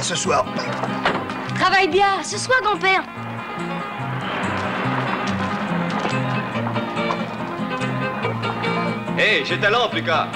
ce soir. Travaille bien. Ce soir, grand-père. Hé, j'ai talent, Lucas.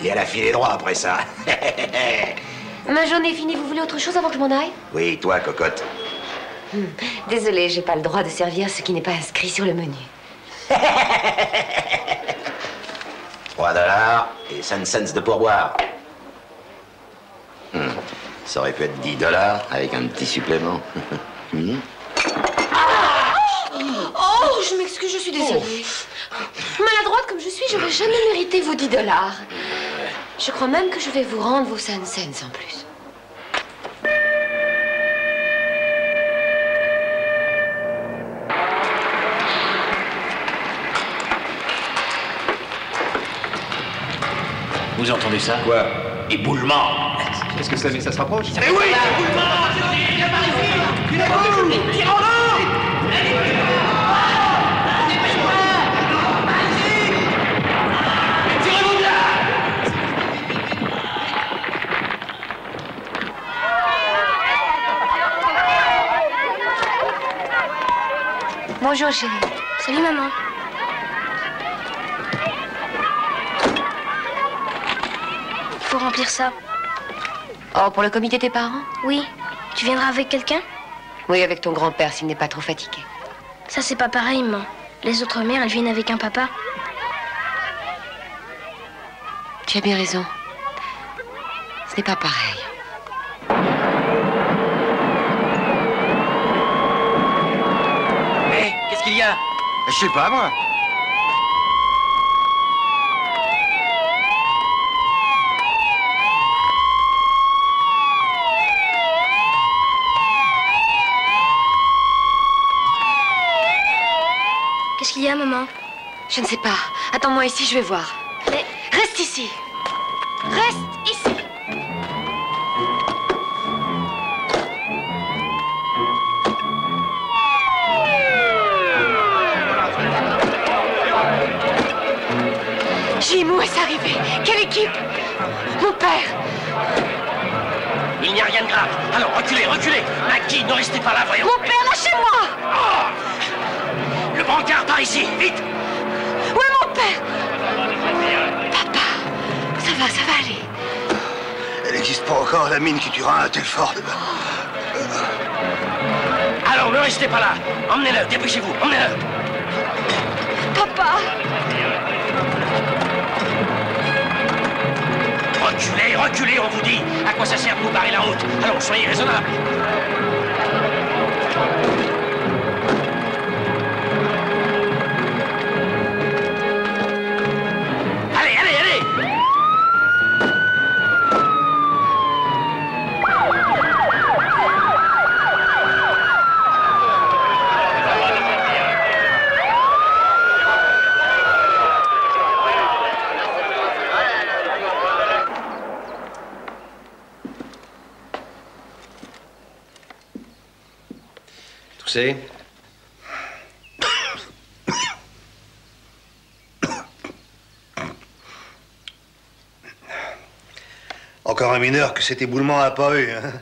Et elle a filé droit après ça. Ma journée est finie. Vous voulez autre chose avant que je m'en aille? Oui, toi, cocotte. Désolée, j'ai pas le droit de servir ce qui n'est pas inscrit sur le menu. 3 $ et 5 cents de pourboire. Ça aurait pu être 10 $ avec un petit supplément. Oh, je m'excuse, je suis désolée. Maladroite comme je suis, j'aurais jamais mérité vos 10 $. Je crois même que je vais vous rendre vos 5 cents en plus. Vous entendez ça? Quoi? Éboulement. Qu'est-ce que ça met? Ça se rapproche? Mais oui, éboulement. Viens par ici. Tirons-le. Tirez-vous bien. Bonjour, chérie. Salut, maman. Faut remplir ça. Oh, pour le comité des parents? Oui. Tu viendras avec quelqu'un? Oui, avec ton grand-père, s'il n'est pas trop fatigué. Ça, c'est pas pareil, maman. Les autres mères, elles viennent avec un papa. Tu as bien raison. Ce n'est pas pareil. Hé, qu'est-ce qu'il y a? Je sais pas, moi. Qu'est-ce qu'il y a, maman? Je ne sais pas. Attends-moi ici, je vais voir. Mais... Reste ici. Reste ici. Jim, où est-ce arrivé? Quelle équipe? Mon père. Il n'y a rien de grave. Alors, reculez, reculez. Maggie, ne restez pas là, voyons. Mon père, lâchez-moi! Oh, le brancard par ici, vite. Où est mon père? Papa, ça va aller. Elle n'existe pas encore, la mine qui tuera un Telford. Alors, ne restez pas là. Emmenez-le, dépêchez-vous, emmenez-le. Papa! Reculez, reculez, on vous dit. À quoi ça sert de nous barrer la route? Allons, soyez raisonnables. Allez, allez, allez! Toussez. Encore un mineur que cet éboulement n'a pas eu, hein?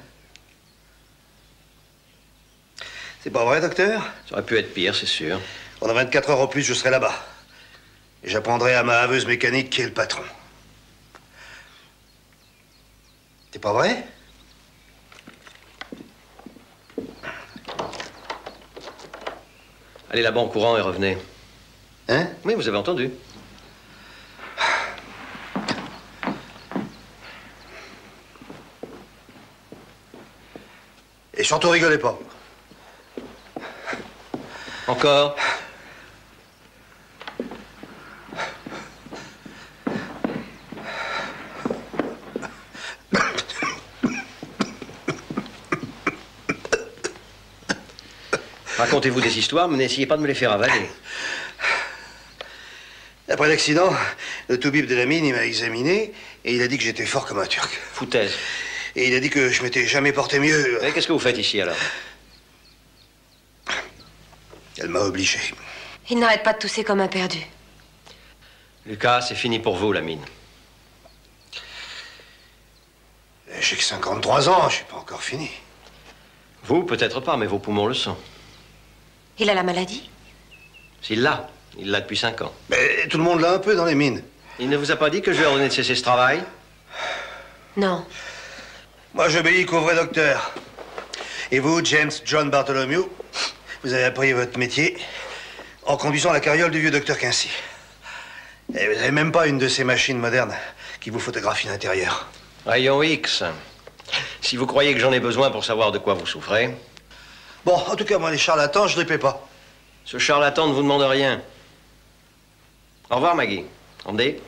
C'est pas vrai, docteur? Ça aurait pu être pire, c'est sûr. Pendant 24 heures au plus, je serai là-bas. Et j'apprendrai à ma haveuse mécanique qui est le patron. C'est pas vrai? Allez là-bas en courant et revenez. Hein? Oui, vous avez entendu. surtout rigolez pas. Encore? Racontez-vous des histoires, mais n'essayez pas de me les faire avaler. Après l'accident, le toubib de la mine, il m'a examiné et il a dit que j'étais fort comme un turc. Foutaise. Et il a dit que je m'étais jamais porté mieux. Et qu'est-ce que vous faites ici, alors? Elle m'a obligé. Il n'arrête pas de tousser comme un perdu. Lucas, c'est fini pour vous, la mine. J'ai que 53 ans, je suis pas encore fini. Vous, peut-être pas, mais vos poumons le sont. Il a la maladie? S'il l'a, il l'a depuis 5 ans. Mais tout le monde l'a un peu dans les mines. Il ne vous a pas dit que je lui ai ordonné de cesser ce travail? Non. Moi, j'obéis qu'au vrai docteur. Et vous, James John Bartholomew, vous avez appris votre métier en conduisant la carriole du vieux docteur Quincy. Et vous n'avez même pas une de ces machines modernes qui vous photographie l'intérieur. Rayon X. Si vous croyez que j'en ai besoin pour savoir de quoi vous souffrez... Bon, en tout cas, moi, les charlatans, je ne les paie pas. Ce charlatan ne vous demande rien. Au revoir, Maggie. André.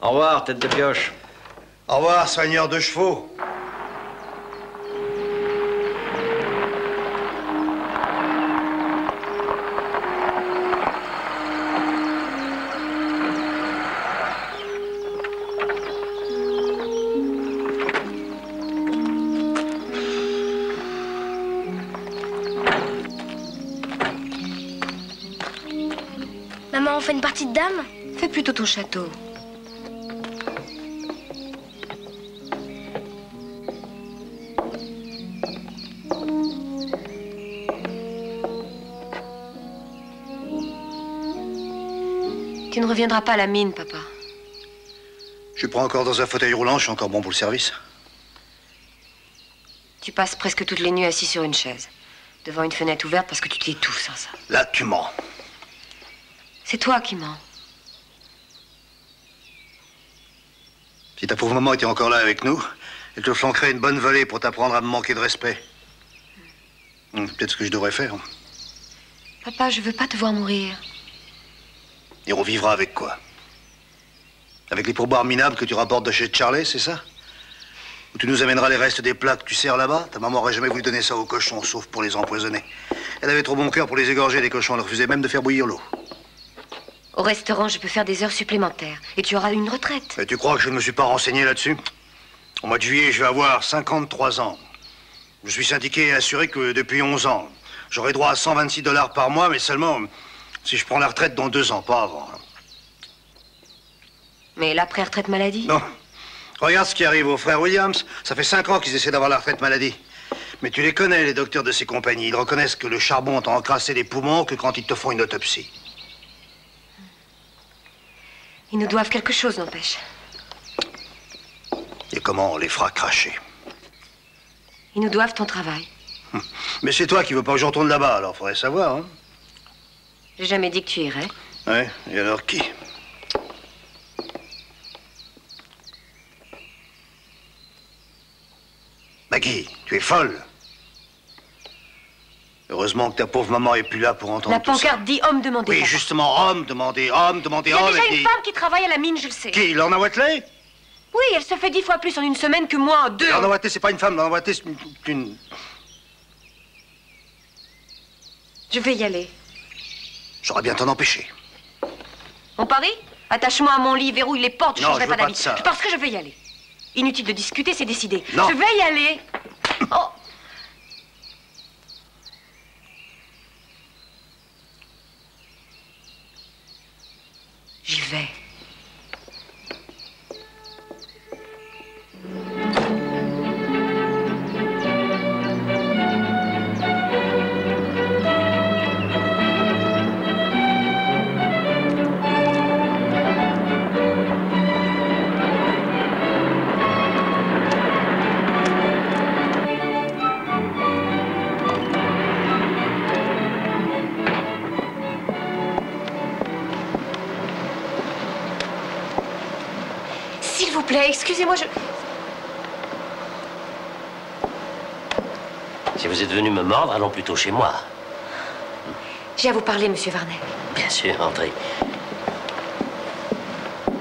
Au revoir, tête de pioche. Au revoir, soigneur de chevaux. Maman, on fait une partie de dames? Fais plutôt ton château. Tu ne reviendras pas à la mine, papa. Je suis pas encore dans un fauteuil roulant, je suis encore bon pour le service. Tu passes presque toutes les nuits assis sur une chaise, devant une fenêtre ouverte parce que tu t'étouffes sans ça. Là, tu mens. C'est toi qui mens. Si ta pauvre maman était encore là avec nous, elle te flanquerait une bonne volée pour t'apprendre à me manquer de respect. Peut-être ce que je devrais faire. Papa, je veux pas te voir mourir. Et on vivra avec quoi? Avec les pourboires minables que tu rapportes de chez Charlie, c'est ça? Ou tu nous amèneras les restes des plats que tu sers là-bas? Ta maman aurait jamais voulu donner ça aux cochons, sauf pour les empoisonner. Elle avait trop bon cœur pour les égorger, les cochons. Elle refusait même de faire bouillir l'eau. Au restaurant, je peux faire des heures supplémentaires. Et tu auras une retraite. Et tu crois que je ne me suis pas renseigné là-dessus? Au mois de juillet, je vais avoir 53 ans. Je suis syndiqué et assuré que depuis 11 ans. J'aurai droit à 126 $ par mois, mais seulement si je prends la retraite dans 2 ans, pas avant. Mais l'après-retraite maladie? Non. Regarde ce qui arrive aux frères Williams. Ça fait 5 ans qu'ils essaient d'avoir la retraite maladie. Mais tu les connais, les docteurs de ces compagnies. Ils reconnaissent que le charbon t'a encrassé les poumons que quand ils te font une autopsie. Ils nous doivent quelque chose, n'empêche. Et comment on les fera cracher? Ils nous doivent ton travail. Mais c'est toi qui veux pas que je retourne là-bas, alors faudrait savoir, hein? J'ai jamais dit que tu irais. Ouais, et alors qui? Maggie, tu es folle. Heureusement que ta pauvre maman est plus là pour entendre La tout ça. pancarte dit homme demandé. Oui, papa. justement, homme, demandez homme, demandez Il y a homme. déjà et une puis... femme qui travaille à la mine, je le sais. Qui, Lorna Watley? Oui, elle se fait 10 fois plus en une semaine que moi en 2. Lorna Watley, c'est pas une femme, Lorna Watley, c'est une... Je vais y aller. J'aurais bien t'en empêcher. On parie? Attache-moi à mon lit, verrouille les portes, je Non, changerai je veux pas pas d'avis. de ça. Parce que je vais y aller. Inutile de discuter, c'est décidé. Non. Je vais y aller. Oh. J'y vais. S'il vous plaît, excusez-moi, vous êtes venu me mordre, allons plutôt chez moi. J'ai à vous parler, monsieur Varnet. Bien sûr, entrez.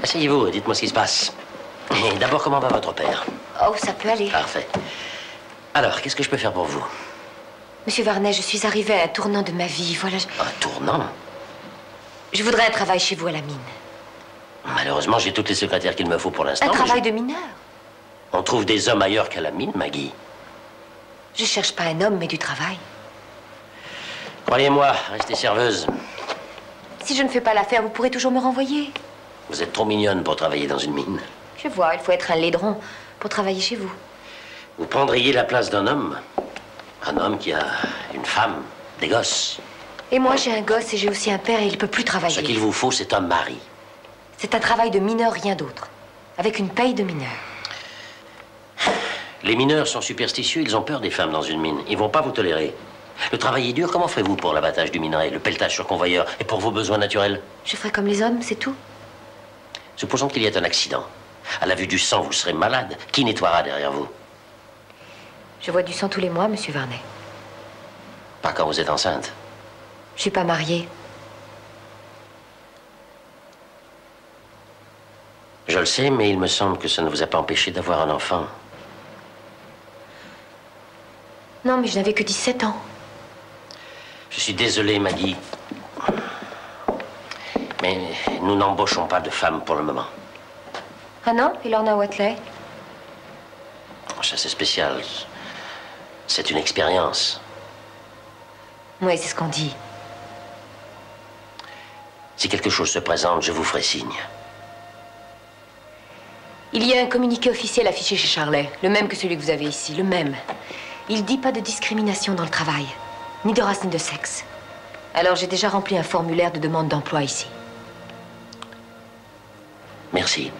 Asseyez-vous, dites-moi ce qui se passe. Et d'abord, comment va votre père? Oh, ça peut aller. Parfait. Alors, qu'est-ce que je peux faire pour vous? Monsieur Varnet, je suis arrivée à un tournant de ma vie, voilà. Un tournant? Je voudrais un travail chez vous à la mine. Malheureusement, j'ai toutes les secrétaires qu'il me faut pour l'instant. Un travail de mineur. On trouve des hommes ailleurs qu'à la mine, Maggie. Je cherche pas un homme, mais du travail. Croyez-moi, restez serveuse. Si je ne fais pas l'affaire, vous pourrez toujours me renvoyer. Vous êtes trop mignonne pour travailler dans une mine. Je vois, il faut être un laidron pour travailler chez vous. Vous prendriez la place d'un homme. Un homme qui a une femme, des gosses. Et moi, j'ai un gosse et j'ai aussi un père et il ne peut plus travailler. Ce qu'il vous faut, c'est un mari. C'est un travail de mineur, rien d'autre. Avec une paye de mineur. Les mineurs sont superstitieux, ils ont peur des femmes dans une mine. Ils vont pas vous tolérer. Le travail est dur, comment ferez-vous pour l'abattage du minerai, le pelletage sur convoyeur et pour vos besoins naturels? Je ferai comme les hommes, c'est tout. Supposons qu'il y ait un accident. À la vue du sang, vous serez malade. Qui nettoiera derrière vous? Je vois du sang tous les mois, monsieur Varnet. Pas quand vous êtes enceinte. Je suis pas mariée. Je le sais, mais il me semble que ça ne vous a pas empêché d'avoir un enfant. Non, mais je n'avais que 17 ans. Je suis désolé, Maggie. Mais nous n'embauchons pas de femmes pour le moment. Ah non? Et Lorna Watley? Ça, c'est spécial. C'est une expérience. Oui, c'est ce qu'on dit. Si quelque chose se présente, je vous ferai signe. Il y a un communiqué officiel affiché chez Charlet, le même que celui que vous avez ici, le même. Il dit pas de discrimination dans le travail, ni de race ni de sexe. Alors j'ai déjà rempli un formulaire de demande d'emploi ici. Merci.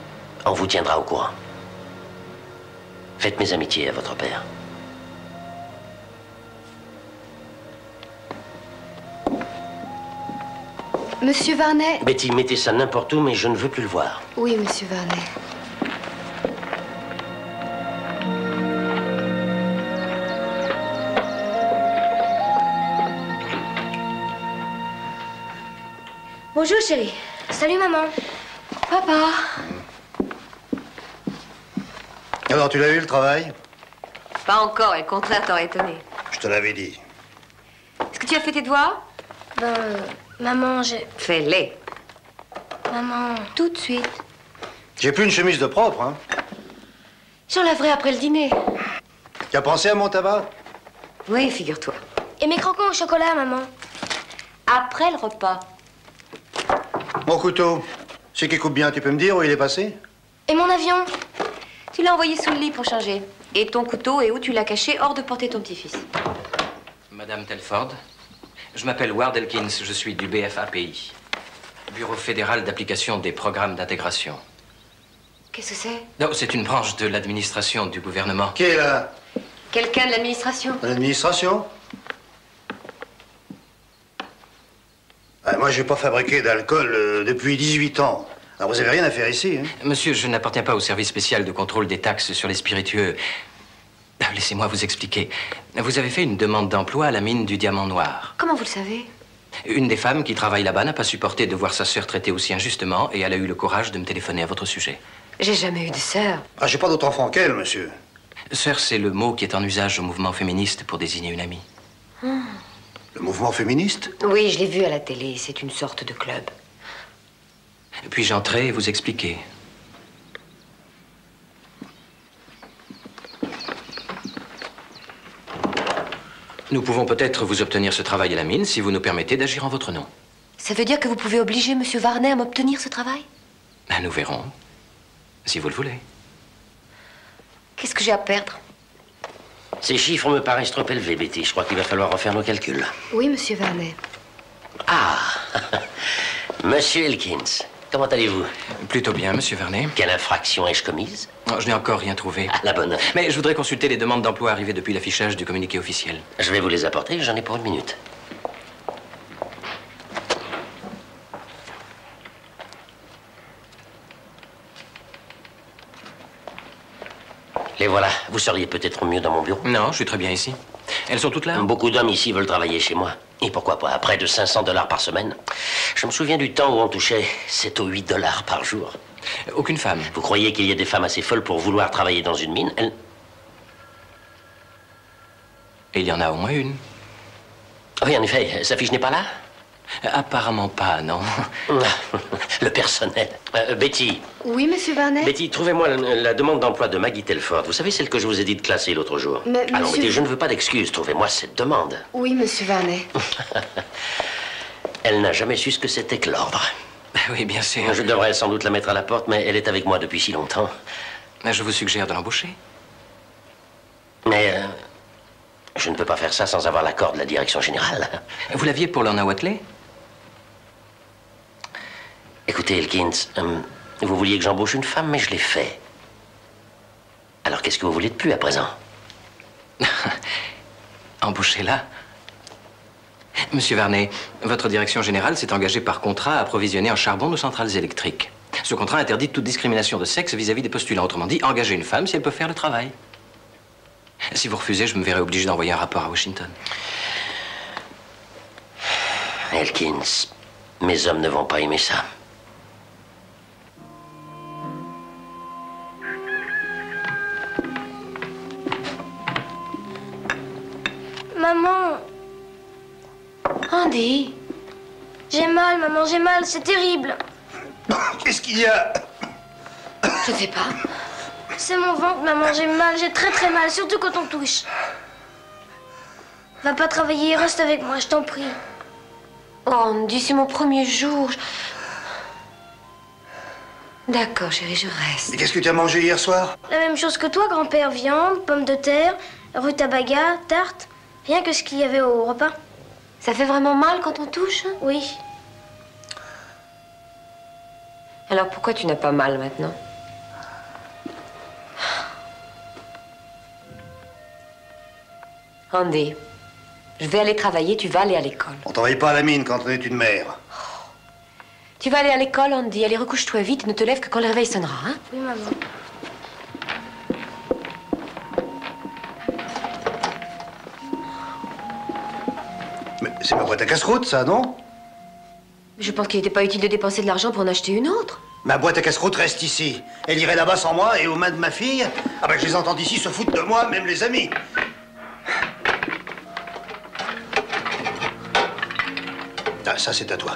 On vous tiendra au courant. Faites mes amitiés à votre père. Monsieur Varnet? Betty, mettez ça n'importe où, mais je ne veux plus le voir. Oui, monsieur Varnet. Bonjour, chérie. Salut, maman. Papa. Alors, tu l'as eu, le travail? Pas encore, et le contraire t'aurait étonné. Je te l'avais dit. Est-ce que tu as fait tes devoirs? Ben, maman, j'ai... Fais-les. Maman... Tout de suite. J'ai plus une chemise de propre, hein. J'en laverai après le dîner. Tu as pensé à mon tabac? Oui, figure-toi. Et mes croquants au chocolat, maman? Après le repas. Mon couteau, c'est qui coupe bien, tu peux me dire où il est passé? Et mon avion? Tu l'as envoyé sous le lit pour changer. Et ton couteau, et où tu l'as caché, hors de portée ton petit-fils. Madame Telford, je m'appelle Ward Elkins, je suis du BFAPI, Bureau fédéral d'application des programmes d'intégration. Qu'est-ce que c'est? Non, c'est une branche de l'administration du gouvernement. Qui est là? Quelqu'un de l'administration? L'administration? Ah, moi, je n'ai pas fabriqué d'alcool depuis 18 ans. Alors, vous avez rien à faire ici, hein? Monsieur, je n'appartiens pas au service spécial de contrôle des taxes sur les spiritueux. Laissez-moi vous expliquer. Vous avez fait une demande d'emploi à la mine du Diamant Noir. Comment vous le savez? Une des femmes qui travaille là-bas n'a pas supporté de voir sa sœur traitée aussi injustement et elle a eu le courage de me téléphoner à votre sujet. J'ai jamais eu de sœur. Ah, j'ai pas d'autre enfant qu'elle, monsieur. Sœur, c'est le mot qui est en usage au mouvement féministe pour désigner une amie. Le mouvement féministe? Oui, je l'ai vu à la télé. C'est une sorte de club. Puis-je entrer et vous expliquer? Nous pouvons peut-être vous obtenir ce travail à la mine si vous nous permettez d'agir en votre nom. Ça veut dire que vous pouvez obliger monsieur Varnet à m'obtenir ce travail? Nous verrons, si vous le voulez. Qu'est-ce que j'ai à perdre? Ces chiffres me paraissent trop élevés, Betty. Je crois qu'il va falloir refaire nos calculs. Oui, monsieur Varnet. Ah! Monsieur Elkins, comment allez-vous? Plutôt bien, monsieur Vernet. Quelle infraction ai-je commise? Oh, je n'ai encore rien trouvé. Ah, la bonne. Mais je voudrais consulter les demandes d'emploi arrivées depuis l'affichage du communiqué officiel. Je vais vous les apporter, j'en ai pour 1 minute. Les voilà. Vous seriez peut-être mieux dans mon bureau? Non, je suis très bien ici. Elles sont toutes là? Beaucoup d'hommes ici veulent travailler chez moi. Et pourquoi pas à près de 500 $ par semaine. Je me souviens du temps où on touchait 7 ou 8 $ par jour. Aucune femme. Vous croyez qu'il y a des femmes assez folles pour vouloir travailler dans une mine? Et il y en a au moins une. Oui, en effet. Sa fiche n'est pas là? Apparemment pas, non. Le personnel. Betty. Oui, monsieur Varnet? Betty, trouvez-moi la demande d'emploi de Maggie Telford. Vous savez, celle que je vous ai dit de classer l'autre jour. Mais, Alors, monsieur... Betty, je ne veux pas d'excuses. Trouvez-moi cette demande. Oui, monsieur Varnet. Elle n'a jamais su ce que c'était que l'ordre. Oui, bien sûr. Je devrais sans doute la mettre à la porte, mais elle est avec moi depuis si longtemps. Je vous suggère de l'embaucher. Mais je ne peux pas faire ça sans avoir l'accord de la direction générale. Vous l'aviez pour Lorna Watley? Écoutez, Elkins, vous vouliez que j'embauche une femme, mais je l'ai fait. Alors qu'est-ce que vous voulez de plus à présent? Embauchez-la. Monsieur Varnet, votre direction générale s'est engagée par contrat à approvisionner en charbon nos centrales électriques. Ce contrat interdit toute discrimination de sexe vis-à-vis des postulants. Autrement dit, engagez une femme si elle peut faire le travail. Si vous refusez, je me verrai obligé d'envoyer un rapport à Washington. Elkins, mes hommes ne vont pas aimer ça. Maman, Andy, j'ai mal, maman, j'ai mal, c'est terrible. Qu'est-ce qu'il y a? je ne sais pas. C'est mon ventre, maman, j'ai mal, j'ai très très mal, surtout quand on touche. Va pas travailler, reste avec moi, je t'en prie. Oh, Andy, c'est mon premier jour. D'accord, chérie, je reste. Mais qu'est-ce que tu as mangé hier soir? La même chose que toi, grand-père, viande, pommes de terre, rutabaga, tarte. Rien que ce qu'il y avait au repas. Ça fait vraiment mal quand on touche? Oui. Alors pourquoi tu n'as pas mal maintenant? Andy, je vais aller travailler, tu vas aller à l'école. On travaille pas à la mine quand on est une mère. Tu vas aller à l'école, Andy. Allez, recouche-toi vite, ne te lève que quand le réveil sonnera, hein? Oui, maman. Mais c'est ma boîte à casse-croûte, ça, non? Je pense qu'il n'était pas utile de dépenser de l'argent pour en acheter une autre. Ma boîte à casse-croûte reste ici. Elle irait là-bas sans moi et aux mains de ma fille. Ah ben, je les entends ici se foutre de moi, même les amis. Ah, ça, c'est à toi.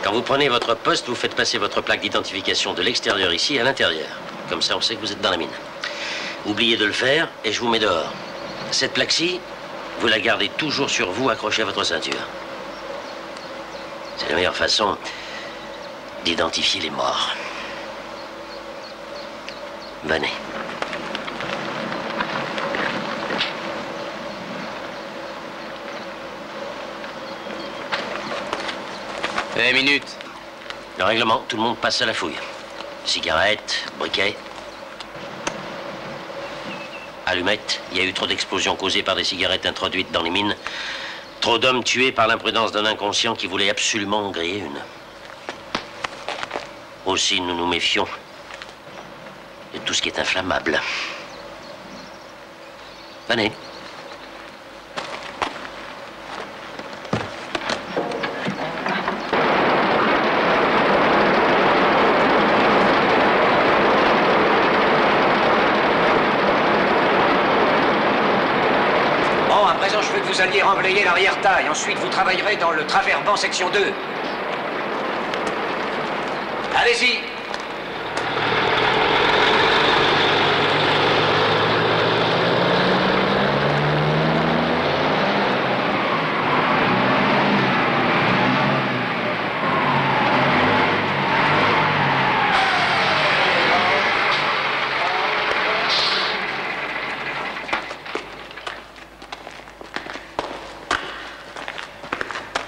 Quand vous prenez votre poste, vous faites passer votre plaque d'identification de l'extérieur ici à l'intérieur. Comme ça, on sait que vous êtes dans la mine. Oubliez de le faire et je vous mets dehors. Cette plaque-ci, vous la gardez toujours sur vous, accrochée à votre ceinture. C'est la meilleure façon d'identifier les morts. Venez. Minute. Le règlement, tout le monde passe à la fouille. Cigarettes, briquets. Allumettes. Il y a eu trop d'explosions causées par des cigarettes introduites dans les mines. Trop d'hommes tués par l'imprudence d'un inconscient qui voulait absolument en griller une. Aussi, nous nous méfions de tout ce qui est inflammable. Venez. Bon, à présent, je veux que vous alliez remblayer l'arrière-taille. Ensuite, vous travaillerez dans le traverband section 2. Allez-y.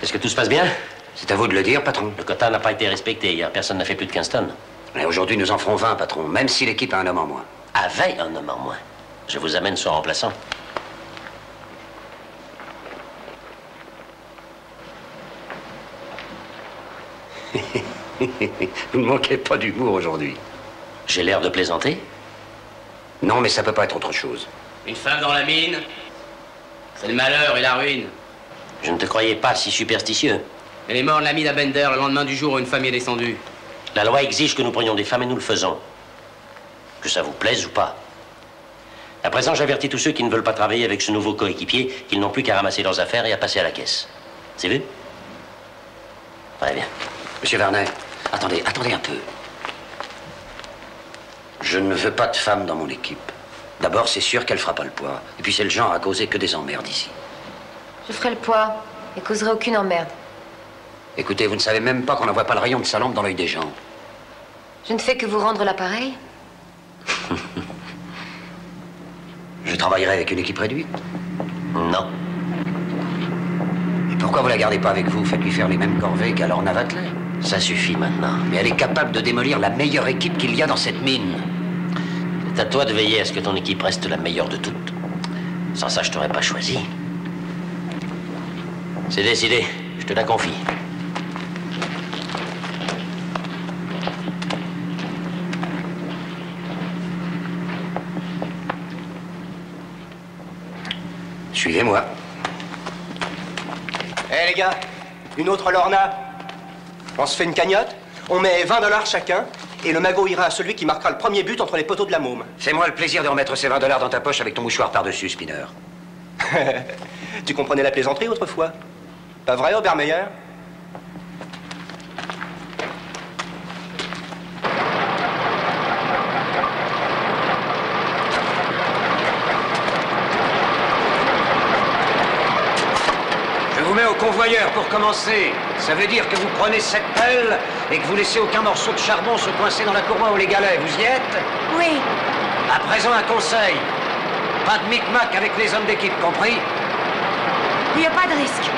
Est-ce que tout se passe bien? C'est à vous de le dire, patron. Le quota n'a pas été respecté hier. Personne n'a fait plus de 15 tonnes. Et aujourd'hui, nous en ferons 20, patron, même si l'équipe a un homme en moins. Avec un homme en moins. Je vous amène son remplaçant. Vous ne manquez pas d'humour aujourd'hui. J'ai l'air de plaisanter? Non, mais ça peut pas être autre chose. Une femme dans la mine, c'est le malheur et la ruine. Je ne te croyais pas si superstitieux. Elle est morte de la mine à Bender le lendemain du jour où une femme y est descendue. La loi exige que nous prenions des femmes et nous le faisons. Que ça vous plaise ou pas. À présent, j'avertis tous ceux qui ne veulent pas travailler avec ce nouveau coéquipier qu'ils n'ont plus qu'à ramasser leurs affaires et à passer à la caisse. C'est vu? Très bien. Monsieur Vernet, attendez un peu. Je ne veux pas de femme dans mon équipe. D'abord, c'est sûr qu'elle fera pas le poids. Et puis, c'est le genre à causer que des emmerdes ici. Je ferai le poids et causerai aucune emmerde. Écoutez, vous ne savez même pas qu'on n'envoie pas le rayon de sa lampe dans l'œil des gens. Je ne fais que vous rendre l'appareil. Je travaillerai avec une équipe réduite. Non. Et pourquoi vous la gardez pas avec vous? Faites-lui faire les mêmes corvées qu'à Lorna Vatler. Ça suffit maintenant. Mais elle est capable de démolir la meilleure équipe qu'il y a dans cette mine. C'est à toi de veiller à ce que ton équipe reste la meilleure de toutes. Sans ça, je t'aurais pas choisi. C'est décidé. Je te la confie. Suivez-moi. Eh les gars, une autre Lorna. On se fait une cagnotte, on met 20 $ chacun, et le magot ira à celui qui marquera le premier but entre les poteaux de la môme. Fais-moi le plaisir de remettre ces 20 $ dans ta poche avec ton mouchoir par-dessus, Spinner. Tu comprenais la plaisanterie autrefois? Pas vrai, Obermeyer? Je vous mets au convoyeur pour commencer. Ça veut dire que vous prenez cette pelle et que vous laissez aucun morceau de charbon se coincer dans la courroie ou les galets. Vous y êtes? Oui. À présent, un conseil. Pas de micmac avec les hommes d'équipe, compris? Il n'y a pas de risque.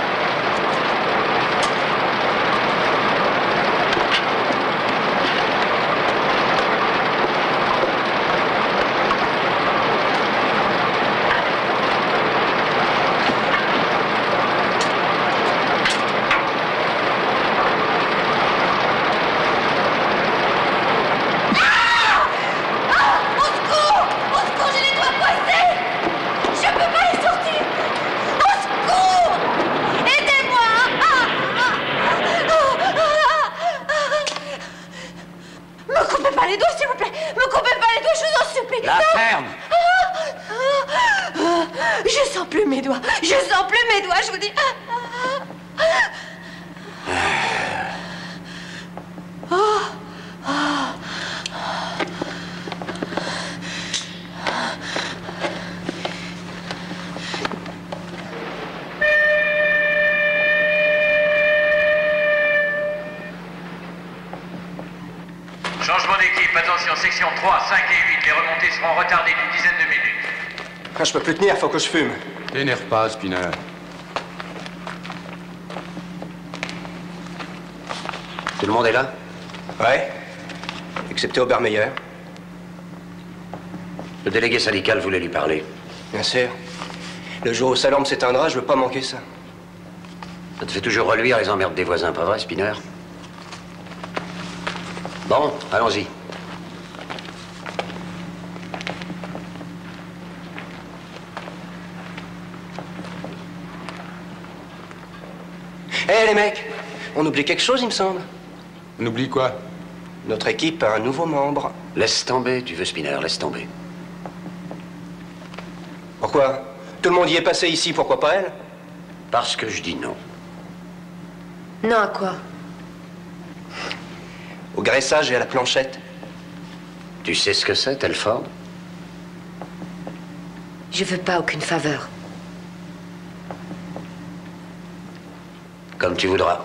je vous dis. Changement d'équipe, attention, section 3, 5 et 8, les remontées seront retardées d'une dizaine de minutes. Ah, je peux plus tenir, faut que je fume. T'énerve pas, Spinner. Tout le monde est là? Ouais. Excepté Obermeyer. Le délégué syndical voulait lui parler. Bien sûr. Le jour où sa lampe s'éteindra, je veux pas manquer ça. Ça te fait toujours reluire les emmerdes des voisins, pas vrai, Spinner? Bon, allons-y. Hé, les mecs, on oublie quelque chose, il me semble. On oublie quoi? Notre équipe a un nouveau membre. Laisse tomber, tu veux, Spinner, laisse tomber. Pourquoi? Tout le monde y est passé ici, pourquoi pas elle? Parce que je dis non. Non à quoi? Au graissage et à la planchette. Tu sais ce que c'est, Telford? Je veux pas aucune faveur. Comme tu voudras.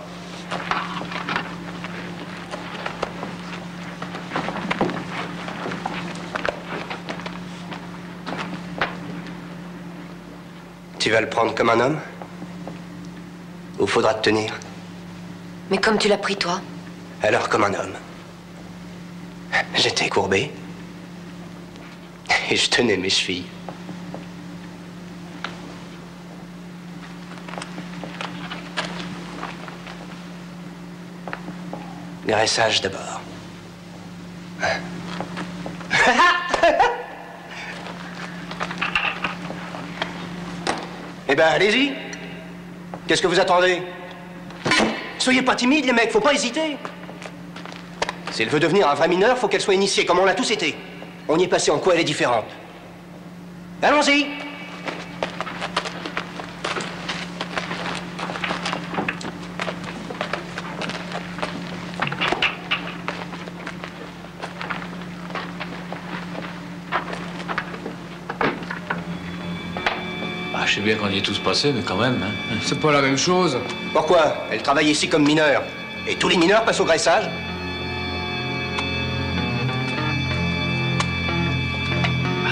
Tu vas le prendre comme un homme? Ou faudra te tenir? Mais comme tu l'as pris, toi? Alors comme un homme. J'étais courbé. Et je tenais mes chevilles. Graissage d'abord. Eh ben, allez-y. Qu'est-ce que vous attendez? Soyez pas timides, les mecs, faut pas hésiter. Si elle veut devenir un vrai mineur, faut qu'elle soit initiée, comme on l'a tous été. On y est passé, en quoi elle est différente. Allons-y. Je sais bien qu'on y est tous passés, mais quand même, hein. C'est pas la même chose. Pourquoi? Elle travaille ici comme mineure. Et tous les mineurs passent au graissage?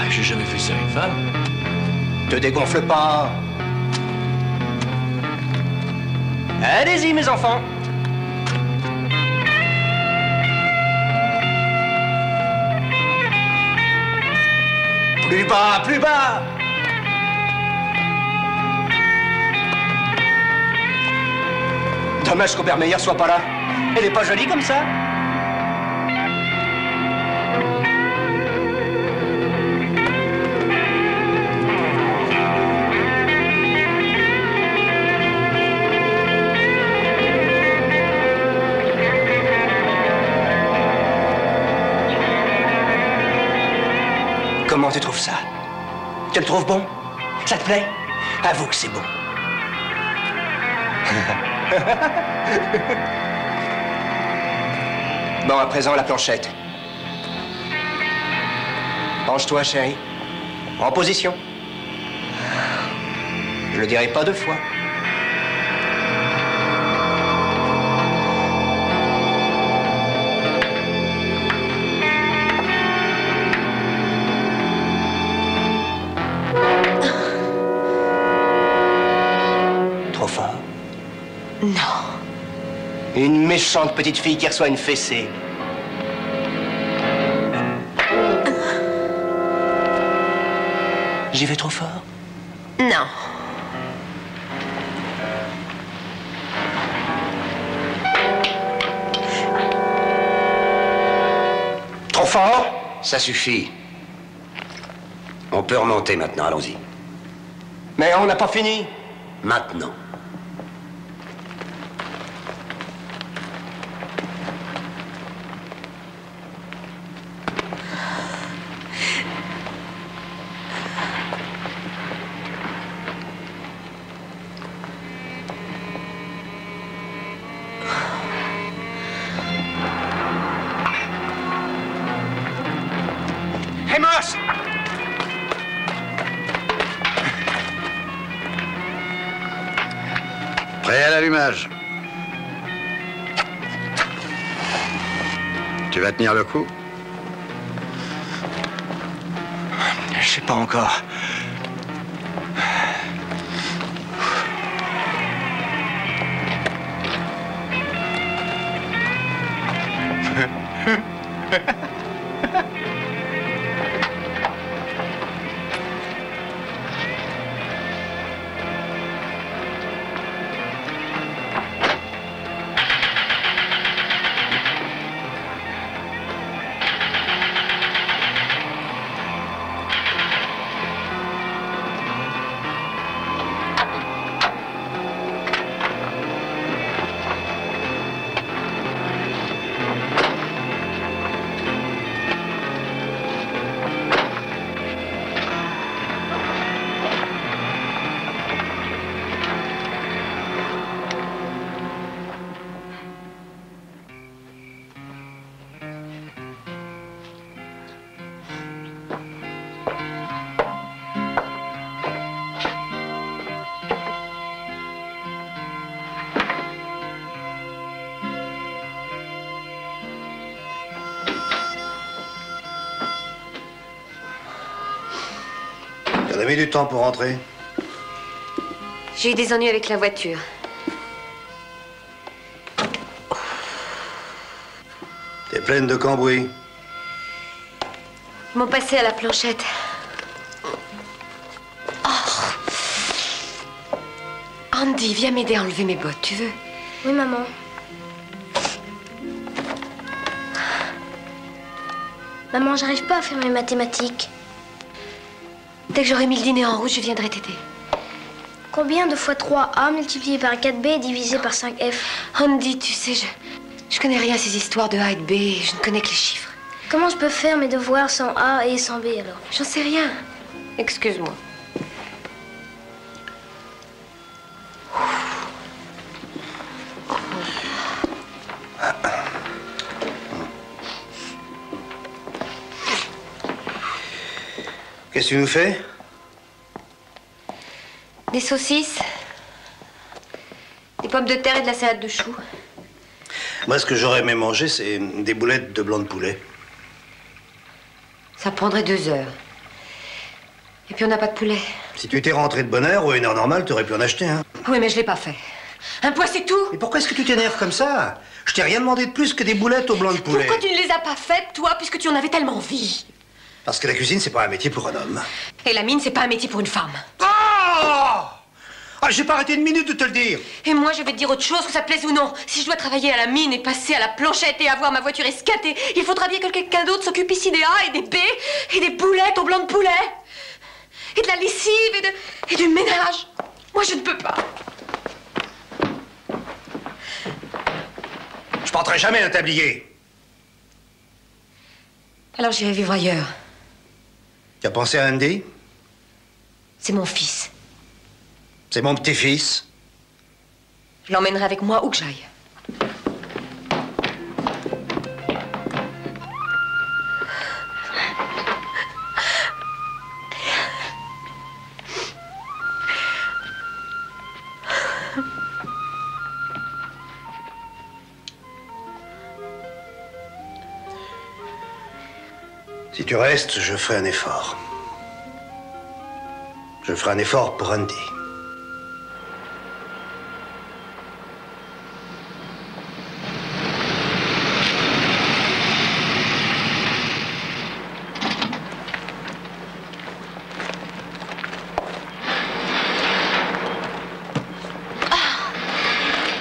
J'ai jamais fait ça à une femme. Te dégonfle pas. Allez-y, mes enfants. Plus bas, plus bas. Dommage qu'Obermeyer soit pas là. Elle est pas jolie comme ça? Comment tu trouves ça? Tu le trouves bon? Ça te plaît? Avoue que c'est bon. Bon, à présent, la planchette. Penche-toi, chérie. En position. Je le dirai pas deux fois. Trop fort? Non. Une méchante petite fille qui reçoit une fessée. J'y vais trop fort? Non. Trop fort? Ça suffit. On peut remonter maintenant, allons-y. Mais on n'a pas fini. Maintenant. Amos! Prêt à l'allumage. Tu vas tenir le coup? Je sais pas encore. T'as mis du temps pour rentrer? J'ai eu des ennuis avec la voiture. T'es pleine de cambouis. Ils m'ont passé à la planchette. Oh. Andy, viens m'aider à enlever mes bottes, tu veux? Oui, maman. Maman, j'arrive pas à faire mes mathématiques. Dès que j'aurai mis le dîner en route, je viendrai t'aider. Combien de fois 3A multiplié par 4B divisé par 5F? Andy, tu sais, je connais rien à ces histoires de A et de B. Je ne connais que les chiffres. Comment je peux faire mes devoirs sans A et sans B alors? J'en sais rien. Excuse-moi. Qu'est-ce que tu nous fais? Des saucisses, des pommes de terre et de la salade de choux. Moi, ce que j'aurais aimé manger, c'est des boulettes de blanc de poulet. Ça prendrait 2 heures. Et puis on n'a pas de poulet. Si tu étais rentré de bonne heure ou à une heure normale, tu aurais pu en acheter un. Oui, mais je l'ai pas fait. Un pois, c'est tout. Mais pourquoi est-ce que tu t'énerves comme ça? Je t'ai rien demandé de plus que des boulettes au blanc de poulet. Pourquoi tu ne les as pas faites, toi, puisque tu en avais tellement envie? Parce que la cuisine, c'est pas un métier pour un homme. Et la mine, c'est pas un métier pour une femme. J'ai pas arrêté une minute de te le dire. Et moi, je vais te dire autre chose, que ça te plaise ou non. Si je dois travailler à la mine et passer à la planchette et avoir ma voiture escatée, il faudra bien que quelqu'un d'autre s'occupe ici des A et des B et des boulettes au blanc de poulet. Et de la lessive et du ménage. Moi, je ne peux pas. Je porterai jamais un tablier. Alors j'irai vivre ailleurs. Tu as pensé à Andy? C'est mon fils. C'est mon petit-fils. Je l'emmènerai avec moi où que j'aille. Si tu restes, je ferai un effort. Je ferai un effort pour Andy.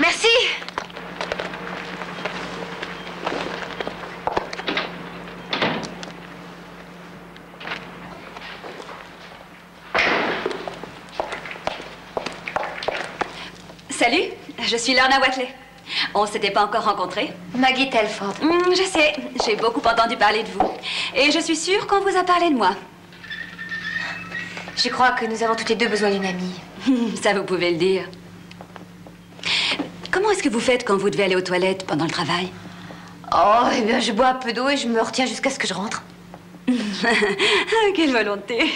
Merci. Salut, je suis Lorna Watley. On s'était pas encore rencontrés. Maggie Telford. Je sais, j'ai beaucoup entendu parler de vous. Et je suis sûre qu'on vous a parlé de moi. Je crois que nous avons toutes les deux besoin d'une amie. Ça, vous pouvez le dire. Comment est-ce que vous faites quand vous devez aller aux toilettes pendant le travail? Oh, eh bien, je bois un peu d'eau et je me retiens jusqu'à ce que je rentre. Quelle volonté.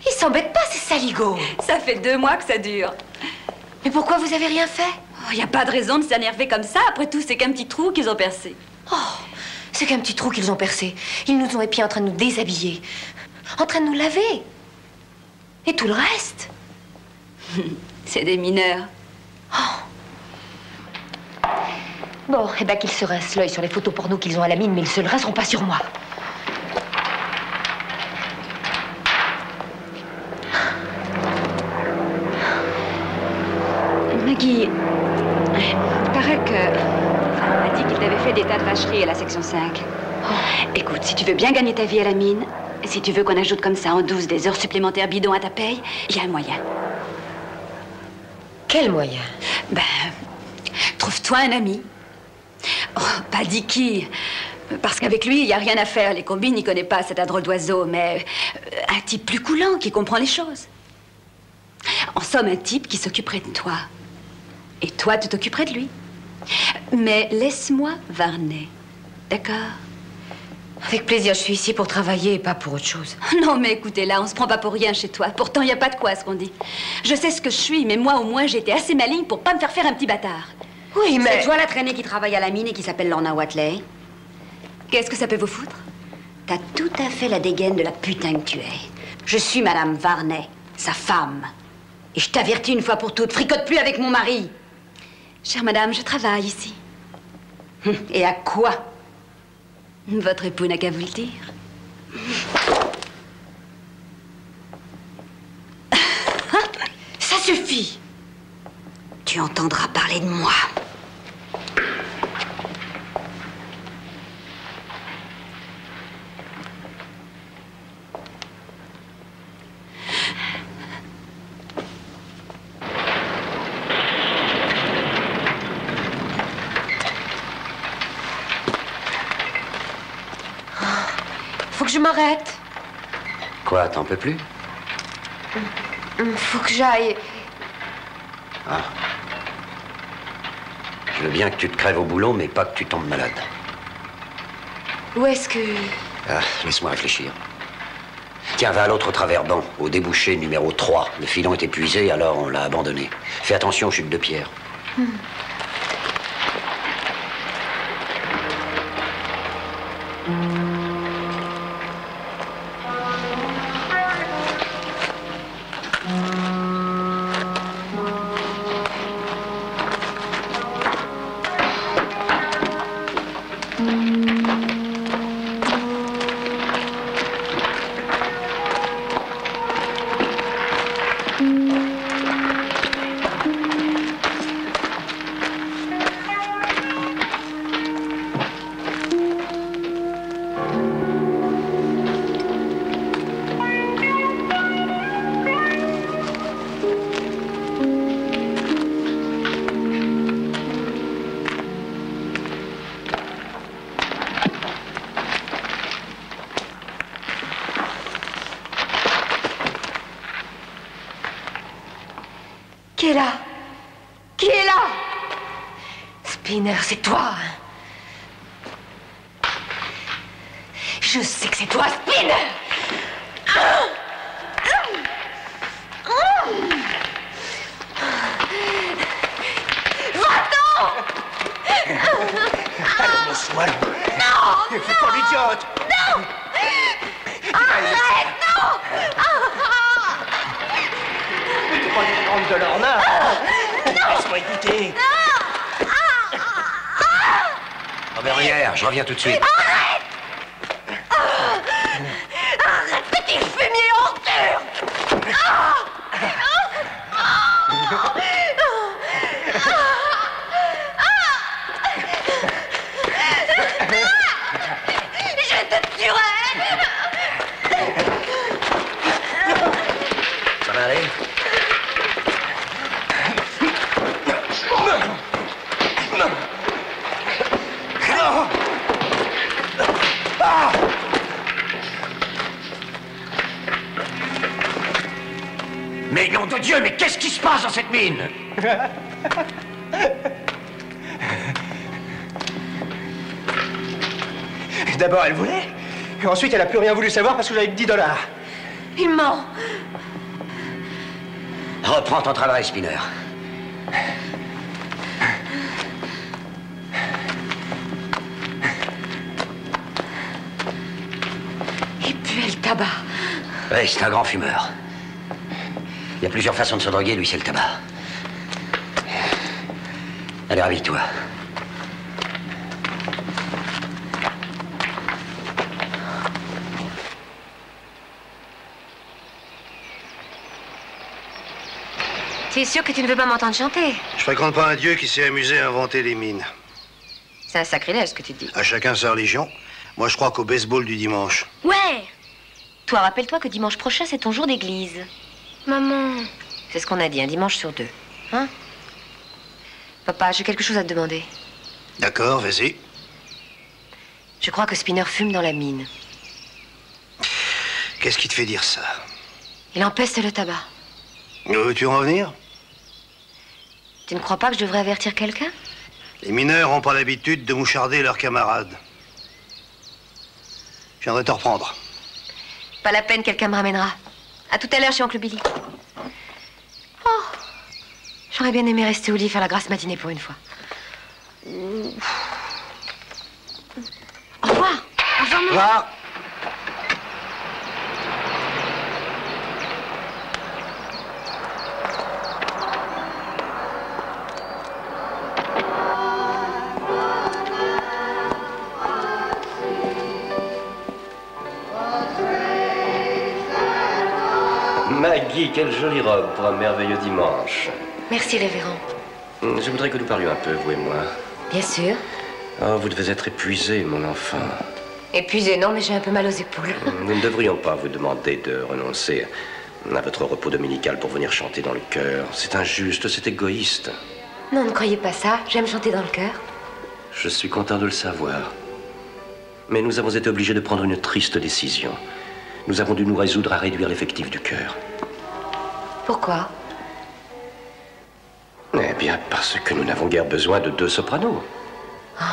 Ils s'embêtent pas, ces saligots. Ça fait 2 mois que ça dure. Mais pourquoi vous avez rien fait? Il n'y a pas de raison de s'énerver comme ça. Après tout, c'est qu'un petit trou qu'ils ont percé. Oh, c'est qu'un petit trou qu'ils ont percé. Ils nous ont épiés en train de nous déshabiller. En train de nous laver. Et tout le reste. C'est des mineurs. Oh. Bon, eh ben qu'ils se rincent l'œil sur les photos porno qu'ils ont à la mine, mais ils se le rinceront pas sur moi. Maggie, il paraît que... On m'a dit qu'il t'avait fait des tas de vacheries à la section 5. Écoute, si tu veux bien gagner ta vie à la mine, si tu veux qu'on ajoute comme ça en 12 des heures supplémentaires bidons à ta paye, il y a un moyen. Quel moyen? Ben, trouve-toi un ami. Oh, pas Dicky. Parce qu'avec lui, il n'y a rien à faire. Les combines, il connaît pas, c'est un drôle d'oiseau. Mais un type plus coulant, qui comprend les choses. En somme, un type qui s'occuperait de toi. Et toi, tu t'occuperais de lui. Mais laisse-moi Varney. D'accord? Avec plaisir, je suis ici pour travailler et pas pour autre chose. Non, mais écoutez, là, on se prend pas pour rien chez toi. Pourtant, il n'y a pas de quoi, ce qu'on dit. Je sais ce que je suis, mais moi, au moins, j'ai été assez maligne pour pas me faire faire un petit bâtard. Oui, mais... C'est toi la traînée qui travaille à la mine et qui s'appelle Lorna Watley? Qu'est-ce que ça peut vous foutre? T'as tout à fait la dégaine de la putain que tu es. Je suis Madame Varney, sa femme. Et je t'avertis une fois pour toutes, fricote plus avec mon mari. Chère madame, je travaille ici. Et à quoi? Votre époux n'a qu'à vous le dire. Ça suffit. Tu entendras parler de moi. Faut que je m'arrête. Quoi, t'en peux plus? Faut que j'aille. Ah. Je veux bien que tu te crèves au boulot, mais pas que tu tombes malade. Où est-ce que... Ah, laisse-moi réfléchir. Tiens, va à l'autre travers-banc, au débouché numéro 3. Le filon est épuisé, alors on l'a abandonné. Fais attention aux chutes de pierre. Qui est là? Qui est là? Spinner, c'est toi. Je sais que c'est toi, Spinner. Va-t'en! Allez, laisse-moi. Non! Fais pas l'idiote! Non! Arrête! Non! T'es pas du prendre de Lorna! Laisse-moi écouter! Robert, je reviens tout de suite. Arrête! Arrête, petit fumier honteux! Je te tuerai! Ça va aller? Mais nom de Dieu, mais qu'est-ce qui se passe dans cette mine? D'abord, elle voulait. Et ensuite, elle a plus rien voulu savoir parce que j'avais $10. Il ment. Reprends ton travail, Spinner. Il pue le tabac. Oui, c'est un grand fumeur. Il y a plusieurs façons de se droguer, lui, c'est le tabac. Allez, réveille-toi. Tu es sûr que tu ne veux pas m'entendre chanter? Je fréquente pas un dieu qui s'est amusé à inventer les mines. C'est un sacrilège, ce que tu dis. À chacun sa religion. Moi, je crois qu'au baseball du dimanche. Ouais. Toi, rappelle-toi que dimanche prochain, c'est ton jour d'église. Maman. C'est ce qu'on a dit, un dimanche sur 2. Hein? Papa, j'ai quelque chose à te demander. D'accord, vas-y. Je crois que Spinner fume dans la mine. Qu'est-ce qui te fait dire ça? Il empeste le tabac. Où veux-tu en venir? Tu ne crois pas que je devrais avertir quelqu'un? Les mineurs n'ont pas l'habitude de moucharder leurs camarades. Je viendrai te reprendre. Pas la peine, quelqu'un me ramènera. À tout à l'heure chez Oncle Billy. Oh, j'aurais bien aimé rester au lit faire la grasse matinée pour une fois. maman. Au revoir. Maggie, quelle jolie robe pour un merveilleux dimanche. Merci, révérend. Je voudrais que nous parlions un peu, vous et moi. Bien sûr. Oh, vous devez être épuisé, mon enfant. Épuisé, non, mais j'ai un peu mal aux épaules. Nous ne devrions pas vous demander de renoncer à votre repos dominical pour venir chanter dans le chœur. C'est injuste, c'est égoïste. Non, ne croyez pas ça. J'aime chanter dans le chœur. Je suis content de le savoir. Mais nous avons été obligés de prendre une triste décision. Nous avons dû nous résoudre à réduire l'effectif du chœur. Pourquoi? Eh bien, parce que nous n'avons guère besoin de 2 sopranos. Oh.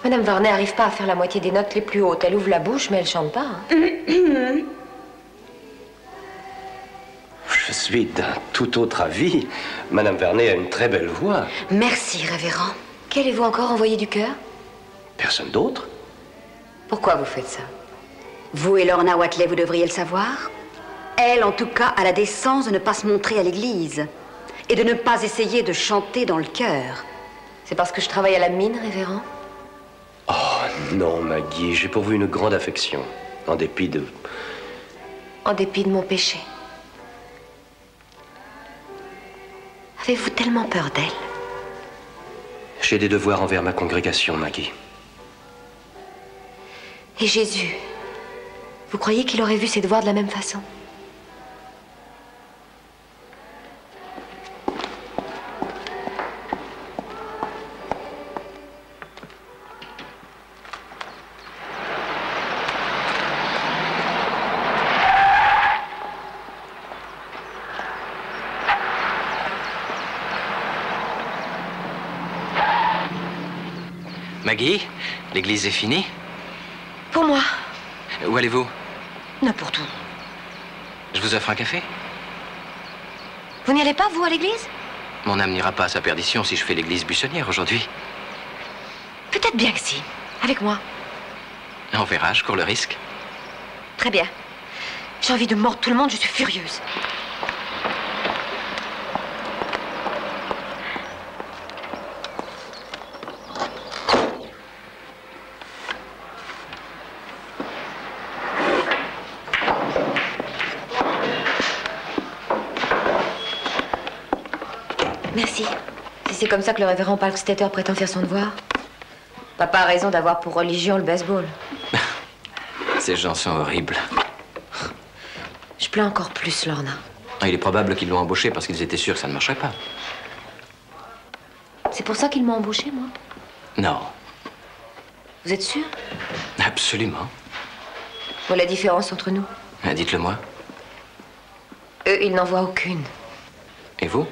Madame Varney n'arrive pas à faire la moitié des notes les plus hautes. Elle ouvre la bouche, mais elle chante pas. Hein. Je suis d'un tout autre avis. Madame Vernet a une très belle voix. Merci, révérend. Qu'allez-vous encore envoyer du chœur? Personne d'autre. Pourquoi vous faites ça? Vous et Lorna Watley, vous devriez le savoir. Elle, en tout cas, a la décence de ne pas se montrer à l'église et de ne pas essayer de chanter dans le chœur. C'est parce que je travaille à la mine, révérend? Oh non, Maggie, j'ai pour vous une grande affection, en dépit de... En dépit de mon péché. Avez-vous tellement peur d'elle? J'ai des devoirs envers ma congrégation, Maggie. Et Jésus, vous croyez qu'il aurait vu ses devoirs de la même façon? Maggie, l'église est finie? Pour moi. Où allez-vous? N'importe où. Je vous offre un café? Vous n'y allez pas, vous, à l'église? Mon âme n'ira pas à sa perdition si je fais l'église buissonnière aujourd'hui. Peut-être bien que si. Avec moi. On verra, je cours le risque. Très bien. J'ai envie de mordre tout le monde, je suis furieuse. Merci. Si c'est comme ça que le révérend Palkstetter prétend faire son devoir. Papa a raison d'avoir pour religion le baseball. Ces gens sont horribles. Je plains encore plus, Lorna. Il est probable qu'ils l'ont embauché parce qu'ils étaient sûrs que ça ne marcherait pas. C'est pour ça qu'ils m'ont embauché, moi? Non, Vous êtes sûr? absolument. Où est la différence entre nous? Dites-le moi. Eux, ils n'en voient aucune. Et vous?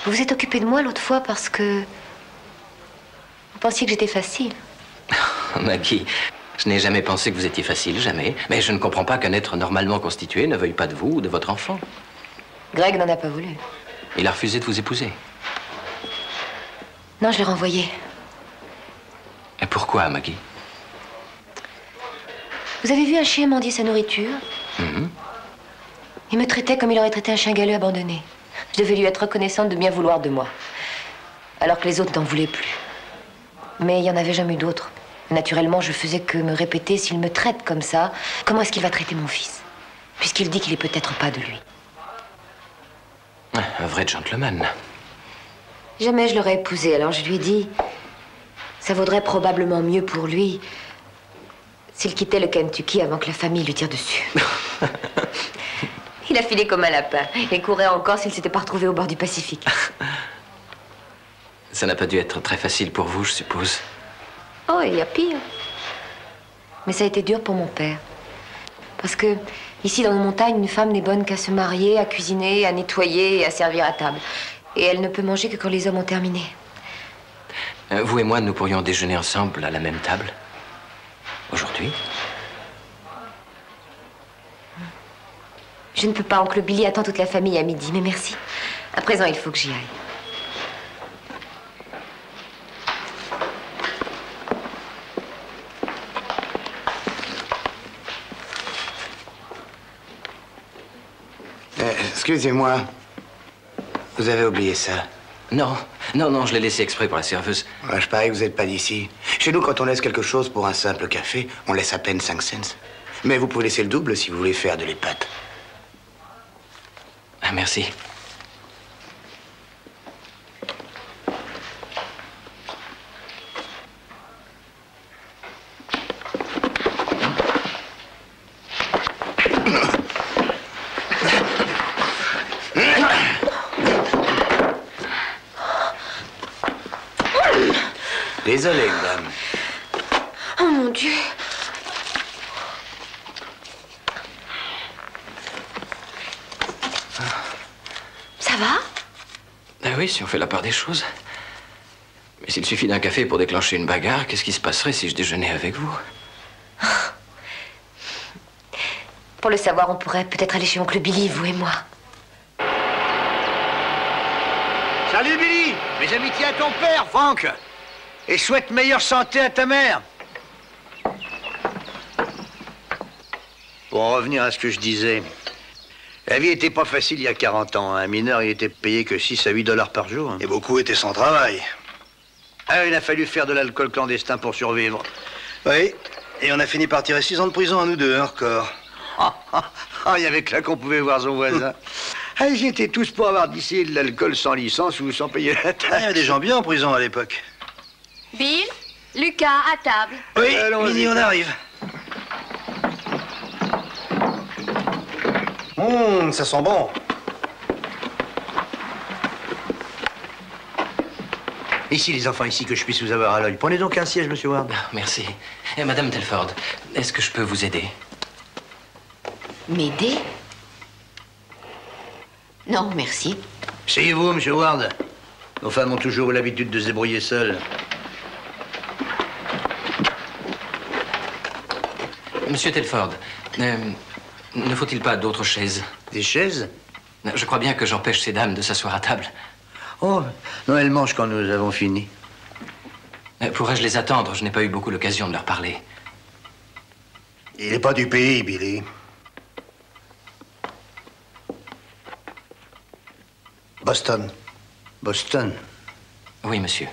Vous vous êtes occupé de moi l'autre fois parce que... Vous pensiez que j'étais facile. Maggie, je n'ai jamais pensé que vous étiez facile, jamais. Mais je ne comprends pas qu'un être normalement constitué ne veuille pas de vous ou de votre enfant. Greg n'en a pas voulu. Il a refusé de vous épouser. Non, je l'ai renvoyé. Et pourquoi, Maggie? Vous avez vu un chien mendier sa nourriture? Il me traitait comme il aurait traité un chien galeux abandonné. Je devais lui être reconnaissante de bien vouloir de moi. Alors que les autres n'en voulaient plus. Mais il n'y en avait jamais eu d'autres. Naturellement, je faisais que me répéter, s'il me traite comme ça, comment est-ce qu'il va traiter mon fils? Puisqu'il dit qu'il est peut-être pas de lui. Un vrai gentleman. Jamais je l'aurais épousé, alors je lui ai dit... Ça vaudrait probablement mieux pour lui s'il quittait le Kentucky avant que la famille lui tire dessus. Il a filé comme un lapin et courait encore s'il s'était pas retrouvé au bord du Pacifique. Ça n'a pas dû être très facile pour vous, je suppose. Oh, il y a pire. Mais ça a été dur pour mon père. Parce que, ici, dans nos montagnes, une femme n'est bonne qu'à se marier, à cuisiner, à nettoyer et à servir à table. Et elle ne peut manger que quand les hommes ont terminé. Vous et moi, nous pourrions déjeuner ensemble à la même table. Aujourd'hui? Je ne peux pas, oncle Billy attend toute la famille à midi, mais merci. À présent, il faut que j'y aille. Excusez-moi. Vous avez oublié ça. Non, je l'ai laissé exprès pour la serveuse. Ouais, je parie que vous n'êtes pas d'ici. Chez nous, quand on laisse quelque chose pour un simple café, on laisse à peine 5 cents. Mais vous pouvez laisser le double si vous voulez faire de l'épate. Ah, merci. Désolé, madame. Oh mon Dieu. Ça va? Ben oui, si on fait la part des choses. Mais s'il suffit d'un café pour déclencher une bagarre, qu'est-ce qui se passerait si je déjeunais avec vous? Pour le savoir, on pourrait peut-être aller chez oncle Billy, vous et moi. Salut Billy, mes amitiés à ton père, Franck. Et souhaite meilleure santé à ta mère. Pour en revenir à ce que je disais, la vie était pas facile il y a 40 ans. Un mineur, il était payé que 6 à 8 $ par jour. Et beaucoup étaient sans travail. Ah, il a fallu faire de l'alcool clandestin pour survivre. Oui, et on a fini par tirer 6 ans de prison à nous deux, encore. Il y avait que là qu'on pouvait voir son voisin. Ah, ils étaient tous pour avoir distillé de l'alcool sans licence ou sans payer la taxe. Il y avait des gens bien en prison à l'époque. Bill, Lucas, à table. Oui, Minnie, on arrive. Ça sent bon. Ici, les enfants, ici, que je puisse vous avoir à l'œil. Prenez donc un siège, monsieur Ward. Merci. Et Madame Telford, est-ce que je peux vous aider? M'aider? Non, merci. Asseyez-vous, monsieur Ward. Nos femmes ont toujours eu l'habitude de se débrouiller seules. Monsieur Telford, ne faut-il pas d'autres chaises? Des chaises? Je crois bien que j'empêche ces dames de s'asseoir à table. Oh, non, elles mangent quand nous avons fini. Pourrais-je les attendre? Je n'ai pas eu beaucoup l'occasion de leur parler. Il n'est pas du pays, Billy. Boston. Boston? Oui, monsieur.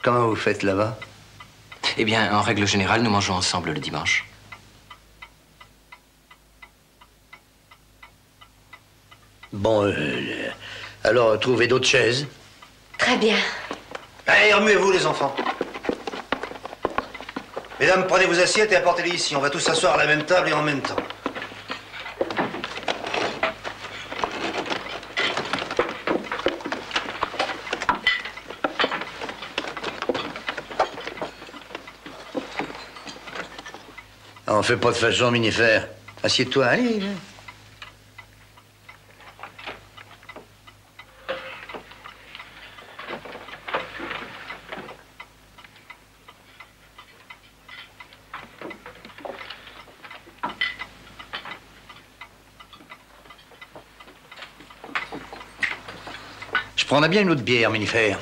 Comment vous faites là-bas? Eh bien, en règle générale, nous mangeons ensemble le dimanche. Bon, alors trouvez d'autres chaises. Très bien. Allez, remuez-vous, les enfants. Mesdames, prenez vos assiettes et apportez-les ici. On va tous s'asseoir à la même table et en même temps. On fait pas de façon, Minifère. Assieds-toi, allez. Je prendrais bien une autre bière, Minifère.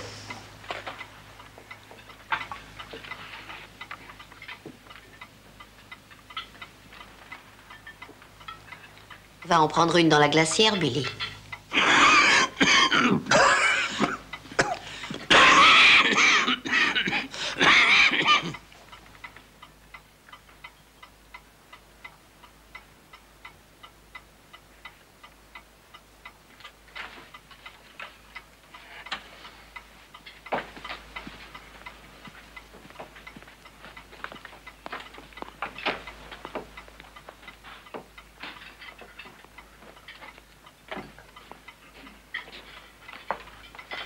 Va en prendre une dans la glacière, Billy.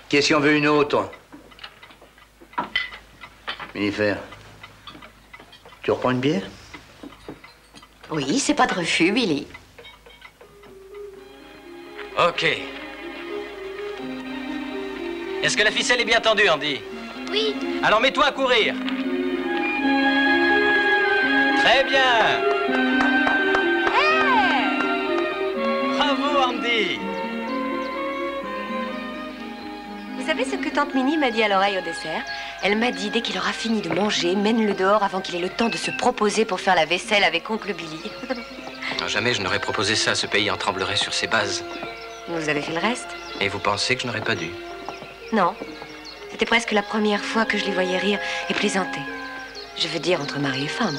Qu'est-ce qu'on veut une autre? Minifère, tu reprends une bière? Oui, c'est pas de refus, Billy. Ok. Est-ce que la ficelle est bien tendue, Andy? Oui. Alors mets-toi à courir. Très bien. Bravo, Andy. Vous savez ce que tante Minnie m'a dit à l'oreille au dessert? Elle m'a dit, dès qu'il aura fini de manger, mène-le dehors avant qu'il ait le temps de se proposer pour faire la vaisselle avec oncle Billy. Non, jamais je n'aurais proposé ça. Ce pays en tremblerait sur ses bases. Vous avez fait le reste? Et vous pensez que je n'aurais pas dû? Non. C'était presque la première fois que je les voyais rire et plaisanter. Je veux dire, entre mari et femme.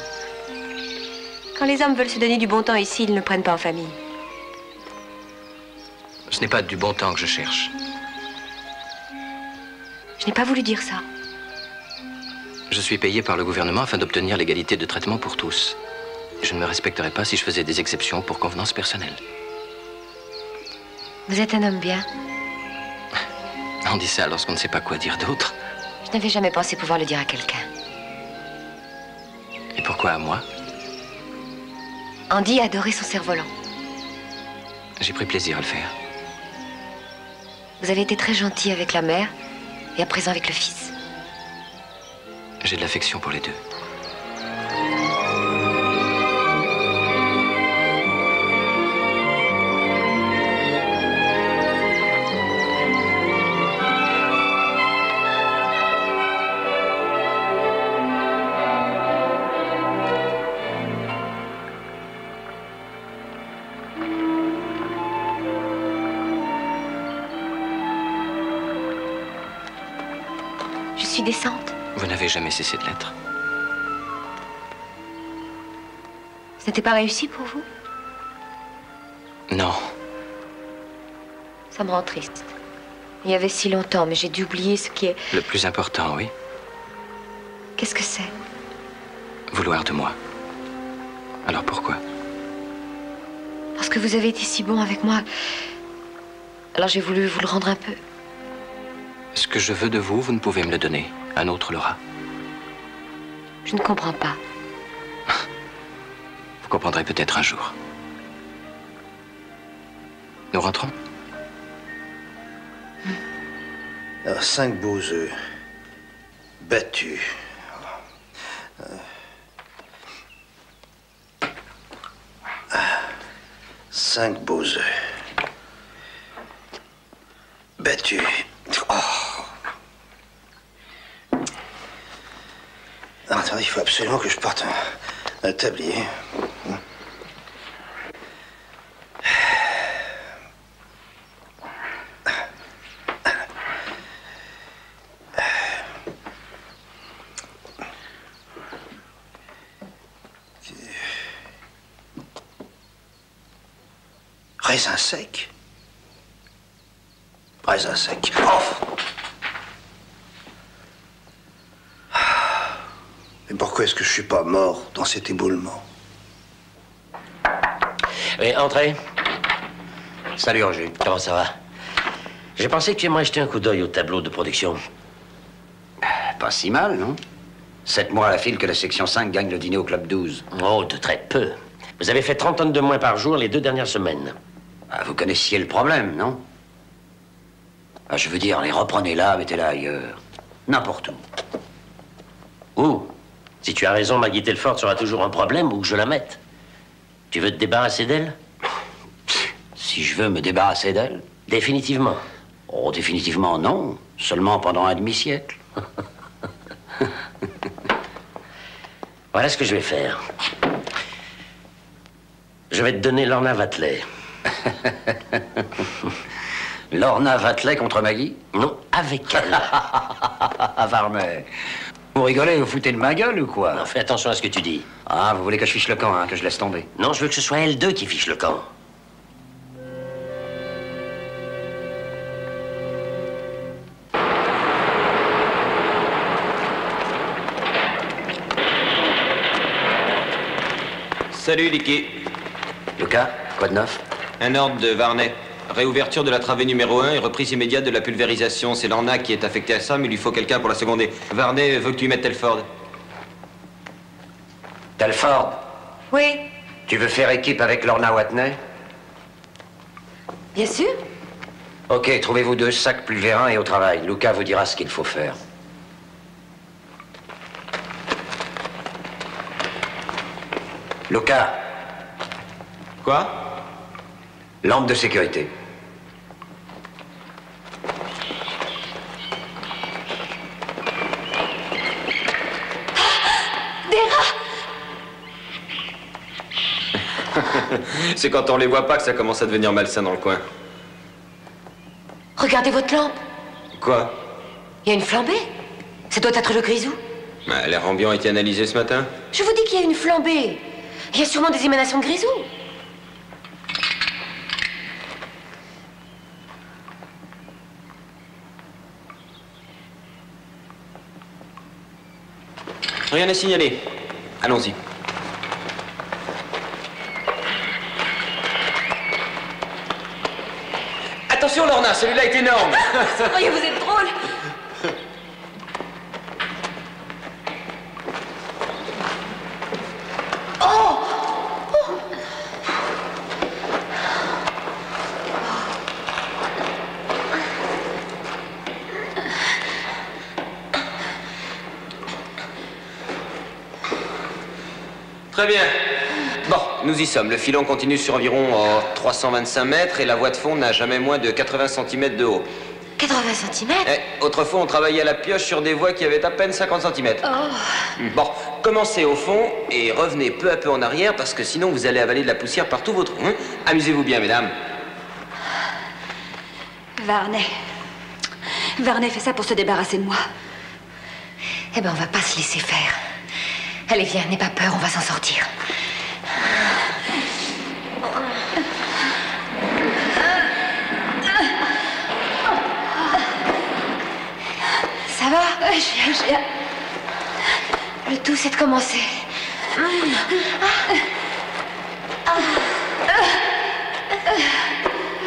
Quand les hommes veulent se donner du bon temps ici, ils ne le prennent pas en famille. Ce n'est pas du bon temps que je cherche. Je n'ai pas voulu dire ça. Je suis payé par le gouvernement afin d'obtenir l'égalité de traitement pour tous. Je ne me respecterais pas si je faisais des exceptions pour convenance personnelle. Vous êtes un homme bien. On dit ça lorsqu'on ne sait pas quoi dire d'autre. Je n'avais jamais pensé pouvoir le dire à quelqu'un. Et pourquoi à moi? Andy adorait son cerf-volant. J'ai pris plaisir à le faire. Vous avez été très gentil avec la mère et à présent avec le fils. J'ai de l'affection pour les deux. Je suis décente. Vous n'avez jamais cessé de l'être. Ce n'était pas réussi pour vous? Non. Ça me rend triste. Il y avait si longtemps, mais j'ai dû oublier ce qui est... Le plus important, oui. Qu'est-ce que c'est? Vouloir de moi. Alors pourquoi? Parce que vous avez été si bon avec moi. Alors j'ai voulu vous le rendre un peu. Ce que je veux de vous, vous ne pouvez me le donner. Un autre l'aura. Je ne comprends pas. Vous comprendrez peut-être un jour. Nous rentrons? 5 beaux œufs. Battus. 5 beaux œufs. Battus. Oh. Attends, il faut absolument que je porte un tablier. Raisin sec. Raisin sec. Oh. Mais pourquoi est-ce que je suis pas mort dans cet éboulement? Oui, entrez. Salut, Roger. Comment ça va? J'ai pensé que tu aimerais jeter un coup d'œil au tableau de production. Pas si mal, non? 7 mois à la file que la section 5 gagne le dîner au Club 12. Oh, de très peu. Vous avez fait 30 tonnes de moins par jour les 2 dernières semaines. Ah, vous connaissiez le problème, non? Ah, je veux dire, les reprenez là, mettez-la ailleurs. N'importe où. Où? Si tu as raison, Maggie Telford sera toujours un problème où que je la mette. Tu veux te débarrasser d'elle? Si je veux me débarrasser d'elle? Définitivement. Oh, définitivement non. Seulement pendant un demi-siècle. Voilà ce que je vais faire. Je vais te donner Lorna Watley. Lorna Watley contre Maggie? Non, avec elle. Varnet. Vous rigolez, vous foutez de ma gueule ou quoi? Non, fais attention à ce que tu dis. Ah, vous voulez que je fiche le camp, hein, que je laisse tomber? Non, je veux que ce soit elle deux qui fiche le camp. Salut, Licky. Lucas, quoi de neuf? Un ordre de Varnet. Réouverture de la travée numéro 1 et reprise immédiate de la pulvérisation. C'est Lorna qui est affectée à ça, mais il lui faut quelqu'un pour la seconder. Varnet veut que tu y mettes Telford. Telford? Oui, Tu veux faire équipe avec Lorna Watley? bien sûr. Ok, trouvez-vous 2 sacs pulvérins et au travail. Lucas vous dira ce qu'il faut faire. Lucas. Quoi? Lampe de sécurité. Des rats! C'est quand on les voit pas que ça commence à devenir malsain dans le coin. Regardez votre lampe. Quoi? Il y a une flambée. Ça doit être le grisou. L'air ambiant a été analysé ce matin? Je vous dis qu'il y a une flambée. Il y a sûrement des émanations de grisou. Rien à signaler. Allons-y. Attention, Lorna, celui-là est énorme. Voyez, vous êtes drôle. Oh! Très bien. Bon, nous y sommes. Le filon continue sur environ 325 mètres et la voie de fond n'a jamais moins de 80 cm de haut. 80 cm? Autrefois, on travaillait à la pioche sur des voies qui avaient à peine 50 cm. Oh. Bon, commencez au fond et revenez peu à peu en arrière parce que sinon vous allez avaler de la poussière par tout votre trou. Hein? Amusez-vous bien, mesdames. Varney. Varney fait ça pour se débarrasser de moi. Eh ben, on va pas se laisser faire. Allez, viens, n'aie pas peur, on va s'en sortir. Ça va? Je viens. Le tout, c'est de commencer.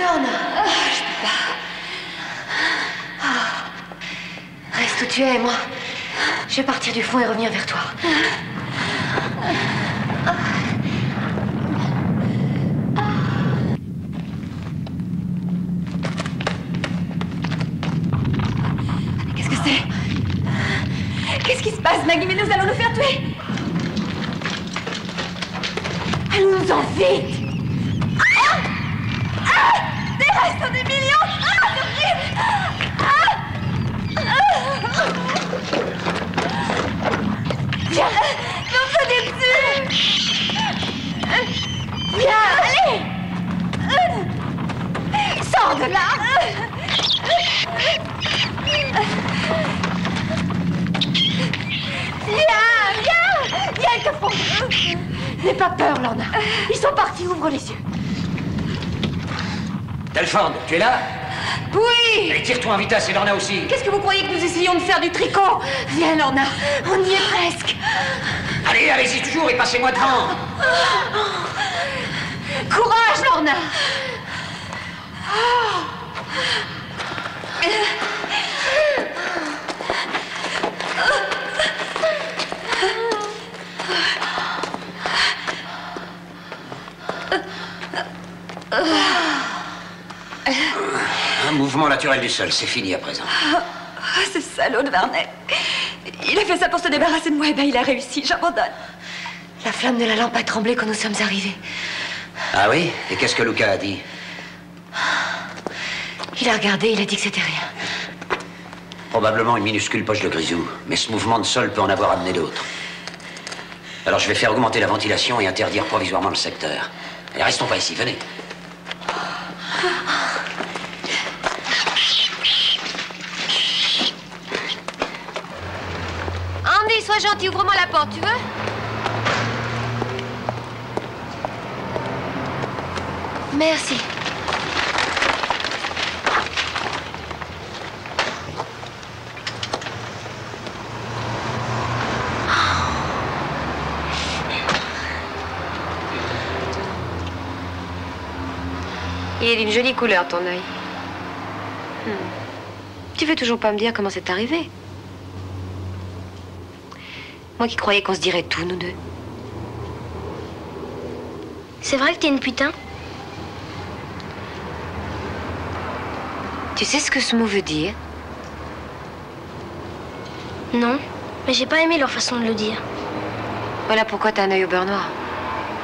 Lorna. Je peux pas. Reste où tu es, moi. Je vais partir du fond et revenir vers toi. Qu'est-ce que c'est? Qu'est-ce qui se passe, Maggie? Mais nous allons nous faire tuer. Allons-nous-en vite. Des restes des millions. C'est horrible. Viens, nous venez dessus. Viens, allez. Sors de là. Viens, ils te font. N'aie pas peur, Lorna. Ils sont partis, ouvre les yeux. Telford, tu es là? Oui. Et tire-toi en vitesse et Lorna aussi. Qu'est-ce que vous croyez que nous essayons de faire du tricot? Viens, Lorna, on y est presque. Allez, allez-y toujours et passez-moi devant. Courage, Lorna. Un mouvement naturel du sol, c'est fini à présent. Ce salaud de Varney. Il a fait ça pour se débarrasser de moi. Eh ben, il a réussi. J'abandonne. La flamme de la lampe a tremblé quand nous sommes arrivés. Ah oui? Et qu'est-ce que Luca a dit? Il a regardé, il a dit que c'était rien. Probablement une minuscule poche de grisou, mais ce mouvement de sol peut en avoir amené d'autres. Alors je vais faire augmenter la ventilation et interdire provisoirement le secteur. Et restons pas ici, venez. Andy, sois gentil, ouvre-moi la porte, tu veux? Merci. Il est d'une jolie couleur, ton œil. Tu veux toujours pas me dire comment c'est arrivé? Moi qui croyais qu'on se dirait tout, nous deux. C'est vrai que t'es une putain? Tu sais ce que ce mot veut dire? Non, mais j'ai pas aimé leur façon de le dire. Voilà pourquoi t'as un œil au beurre noir.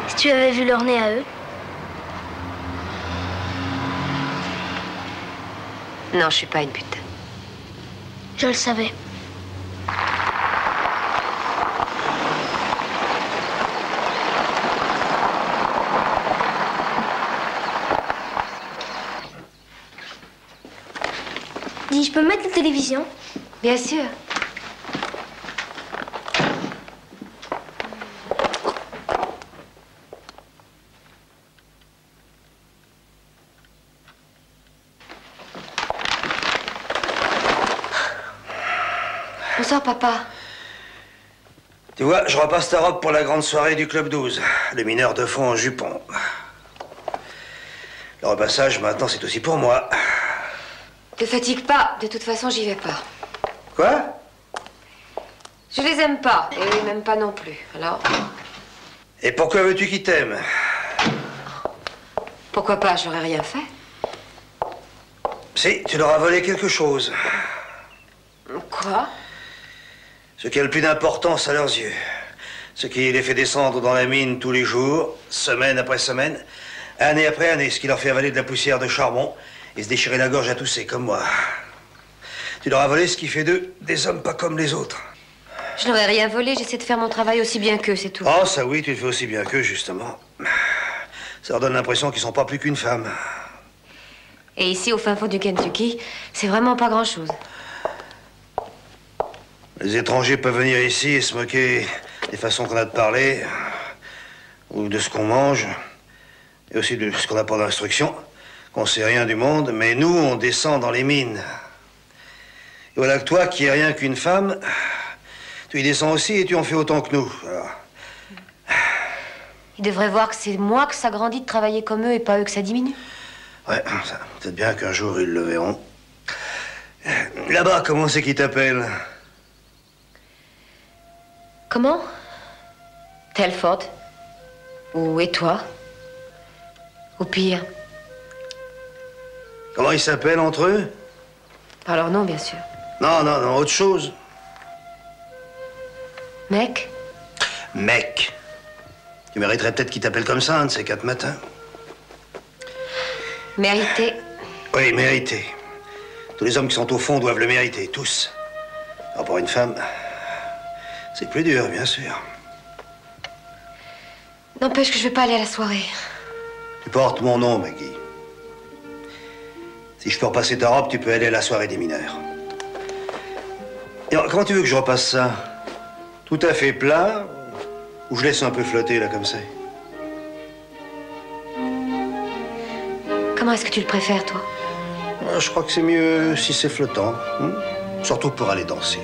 Si tu avais vu leur nez à eux. Non, je suis pas une putain. Je le savais. Dis, je peux mettre la télévision? Bien sûr. Bonsoir, papa. Tu vois, je repasse ta robe pour la grande soirée du Club 12. Les mineurs de fond en jupon. Le repassage, maintenant, c'est aussi pour moi. Te fatigue pas. De toute façon, j'y vais pas. Quoi? Je les aime pas. Et eux, ils m'aiment pas non plus. Alors? Et pourquoi veux-tu qu'ils t'aiment? Pourquoi pas? J'aurais rien fait. Si, tu leur as volé quelque chose. Quoi? Ce qui a le plus d'importance à leurs yeux. Ce qui les fait descendre dans la mine tous les jours, semaine après semaine, année après année. Ce qui leur fait avaler de la poussière de charbon et se déchirer la gorge à tousser, comme moi. Tu leur as volé ce qui fait d'eux des hommes pas comme les autres. Je n'aurais rien volé. J'essaie de faire mon travail aussi bien qu'eux, c'est tout. Oh, ça oui, tu le fais aussi bien qu'eux, justement. Ça leur donne l'impression qu'ils sont pas plus qu'une femme. Et ici, au fin fond du Kentucky, c'est vraiment pas grand-chose. Les étrangers peuvent venir ici et se moquer des façons qu'on a de parler, ou de ce qu'on mange, et aussi de ce qu'on n'a pas d'instruction, qu'on sait rien du monde, mais nous, on descend dans les mines. Et voilà que toi, qui es rien qu'une femme, tu y descends aussi et tu en fais autant que nous. Alors. Ils devraient voir que c'est moi que ça grandit de travailler comme eux et pas eux que ça diminue. Ouais, peut-être bien qu'un jour, ils le verront. Là-bas, comment c'est qu'ils t'appellent? Comment? Telford. Ou et toi? Ou pire. Comment ils s'appellent entre eux? Par leur nom, bien sûr. Non, non, non, autre chose. Mec? Mec. Tu mériterais peut-être qu'ils t'appellent comme ça, un de ces 4 matins. Mérité. Oui, mérité. Tous les hommes qui sont au fond doivent le mériter, tous. Alors pour une femme, c'est plus dur, bien sûr. N'empêche que je vais pas aller à la soirée. Tu portes mon nom, Maggie. Si je peux repasser ta robe, tu peux aller à la soirée des mineurs. Et alors, comment tu veux que je repasse ça? Tout à fait plat, ou je laisse un peu flotter, là, comme ça? Comment est-ce que tu le préfères, toi? Je crois que c'est mieux si c'est flottant. Surtout pour aller danser.